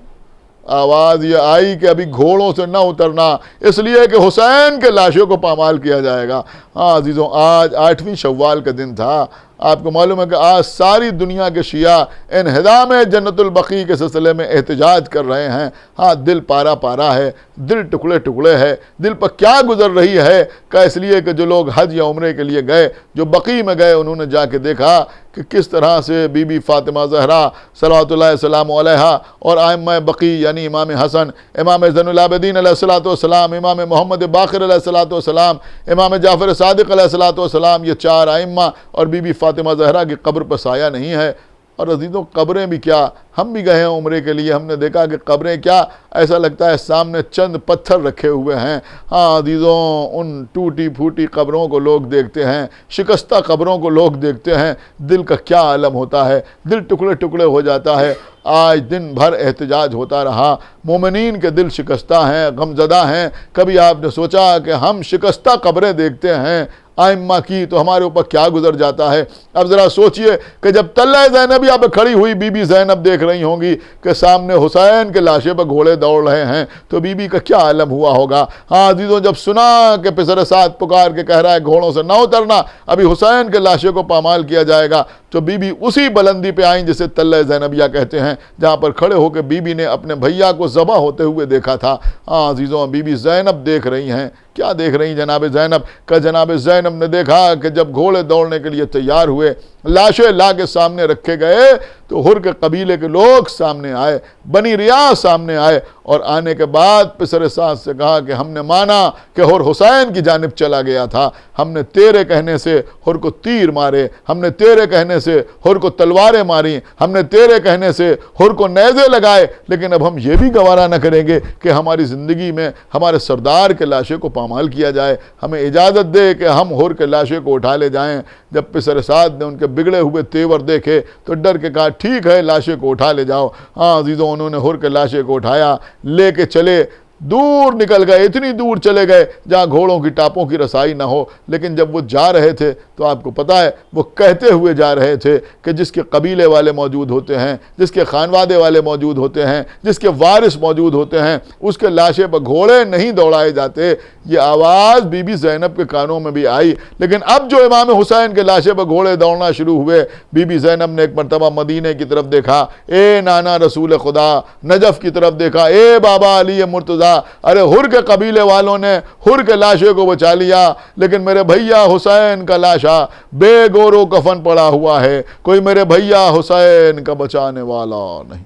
آواز یہ آئی کہ ابھی گھوڑوں سے نہ اترنا، اس لیے کہ حسین کے لاشوں کو پامال کیا جائے گا۔ ہاں عزیزوں آج 8ویں شوال کا دن تھا۔ آپ کو معلوم ہے کہ آج ساری دنیا کے شیعہ انہدام جنت البقیع کے سلسلے میں احتجاج کر رہے ہیں۔ ہاں دل پارا پارا ہے، دل ٹکڑے ٹکڑے ہے، دل پر کیا گزر رہی ہے کہ اس لیے کہ جو لوگ حج یا عمرے کے لیے گئے، جو بقیع میں گئے، انہوں نے جا کے دیکھا کہ کس طرح سے بی بی فاطمہ زہرا صلوات اللہ السلام علیہا اور ائمہ بقیع یعنی امام حسن، امام زین العابدین علیہ الصلوۃ والسلام، امام محمد باقر علیہ الصلوۃ والسلام، امام جعفر صادق علیہ الصلوۃ والسلام، یہ 4 ائمہ اور بی بی فاطمہ زہرا کی قبر پر سایہ نہیں ہے۔ اور عزیزوں قبریں بھی کیا، ہم بھی گئے ہیں عمرے کے لیے، ہم نے دیکھا کہ قبریں کیا، ایسا لگتا ہے سامنے چند پتھر رکھے ہوئے ہیں۔ ہاں عزیزوں ان ٹوٹی پھوٹی قبروں کو لوگ دیکھتے ہیں، شکستہ قبروں کو لوگ دیکھتے ہیں، دل کا کیا عالم ہوتا ہے، دل ٹکڑے ٹکڑے ہو جاتا ہے۔ آج دن بھر احتجاج ہوتا رہا، مومنین کے دل شکستہ ہیں، غمزدہ ہیں۔ کبھی آپ نے سوچا کہ ہم شکستہ قبریں دیکھتے ہیں ائمہ کی تو ہمارے اوپر کیا گزر جاتا ہے؟ اب ذرا سوچئے کہ جب طلعہ زینبیہ پہ کھڑی ہوئی بی بی زینب دیکھ رہی ہوں گی کہ سامنے حسین کے لاشے پہ گھوڑے دوڑ رہے ہیں تو بی بی کا کیا عالم ہوا ہوگا۔ ہاں عزیزوں جب سنا کہ پسر سعد پکار کے کہہ رہا ہے گھوڑوں سے نہ اترنا، ابھی حسین کے لاشے کو پامال کیا جائے گا، تو بی بی اسی بلندی پہ آئیں جسے طلعہ زینبیہ کہتے ہیں، جہاں پر کھڑے ہو کے بی بی نے اپنے بھیا کو ذبح ہوتے ہوئے دیکھا تھا۔ ہاں عزیزوں بی بی زینب دیکھ رہی ہیں، کیا دیکھ رہی جناب زینب کا؟ جناب زینب نے دیکھا کہ جب گھوڑے دوڑنے کے لیے تیار ہوئے، لاشیں لا کے سامنے رکھے گئے تو ہر کے قبیلے کے لوگ سامنے آئے، بنی ریاض سامنے آئے، اور آنے کے بعد پسر سعد سے کہا کہ ہم نے مانا کہ ہر حسین کی جانب چلا گیا تھا، ہم نے تیرے کہنے سے ہر کو تیر مارے، ہم نے تیرے کہنے سے ہر کو تلواریں ماری، ہم نے تیرے کہنے سے ہر کو نیزے لگائے، لیکن اب ہم یہ بھی گوارا نہ کریں گے کہ ہماری زندگی میں ہمارے سردار کے لاشے کو پامال کیا جائے، ہمیں اجازت دے کہ ہم ہر کے لاشے کو اٹھا لے جائیں۔ جب پسر سعد نے ان کے بگڑے ہوئے تیور دیکھے تو ڈر کے کہا ٹھیک ہے لاشے کو اٹھا لے جاؤ۔ ہاں عزیزوں انہوں نے ہر کے لاشے کو اٹھایا، لے کے چلے، دور نکل گئے، اتنی دور چلے گئے جہاں گھوڑوں کی ٹاپوں کی رسائی نہ ہو، لیکن جب وہ جا رہے تھے تو آپ کو پتہ ہے وہ کہتے ہوئے جا رہے تھے کہ جس کے قبیلے والے موجود ہوتے ہیں، جس کے خانوادے والے موجود ہوتے ہیں، جس کے وارث موجود ہوتے ہیں، اس کے لاشے پر گھوڑے نہیں دوڑائے جاتے۔ یہ آواز بی بی زینب کے کانوں میں بھی آئی، لیکن اب جو امام حسین کے لاشے پر گھوڑے دوڑنا شروع ہوئے، بی بی زینب نے ایک مرتبہ مدینے کی طرف دیکھا، اے نانا رسول خدا، نجف کی طرف دیکھا، اے بابا علی مرتضیٰ، ارے ہر کے قبیلے والوں نے ہر کے لاشے کو بچا لیا، لیکن میرے بھیا حسین کا لاشا بے گور و کفن پڑا ہوا ہے، کوئی میرے بھیا حسین کا بچانے والا نہیں۔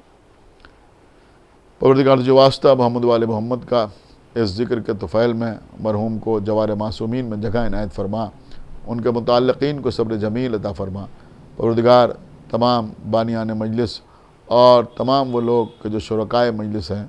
پروردگار جو واسطہ محمد وال محمد کا اس ذکر کے طفیل میں مرحوم کو جوار معصومین میں جگہ عنایت فرما، ان کے متعلقین کو صبر جمیل عطا فرما۔ پروردگار تمام بانیان مجلس اور تمام وہ لوگ کہ جو شرکائے مجلس ہیں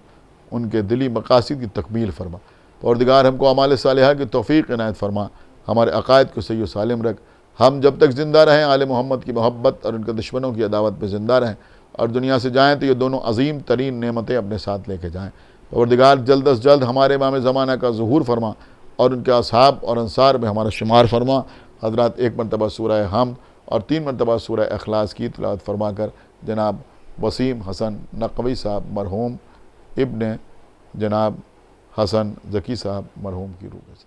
ان کے دلی مقاصد کی تکمیل فرما۔ پروردگار ہم کو اعمال صالحہ کی توفیق عنایت فرما، ہمارے عقائد کو صحیح و سالم رکھ، ہم جب تک زندہ رہیں آل محمد کی محبت اور ان کے دشمنوں کی عداوت پہ زندہ رہیں، اور دنیا سے جائیں تو یہ دونوں عظیم ترین نعمتیں اپنے ساتھ لے کے جائیں۔ پروردگار جلد از جلد ہمارے امام زمانہ کا ظہور فرما اور ان کے اصحاب اور انصار میں ہمارا شمار فرما۔ حضرات 1 مرتبہ سورہ حمد اور 3 مرتبہ سورہ اخلاص کی تلاوت فرما کر جناب وسیم حسن نقوی صاحب مرحوم ابن جناب حسن ذکی صاحب مرحوم کی روح سے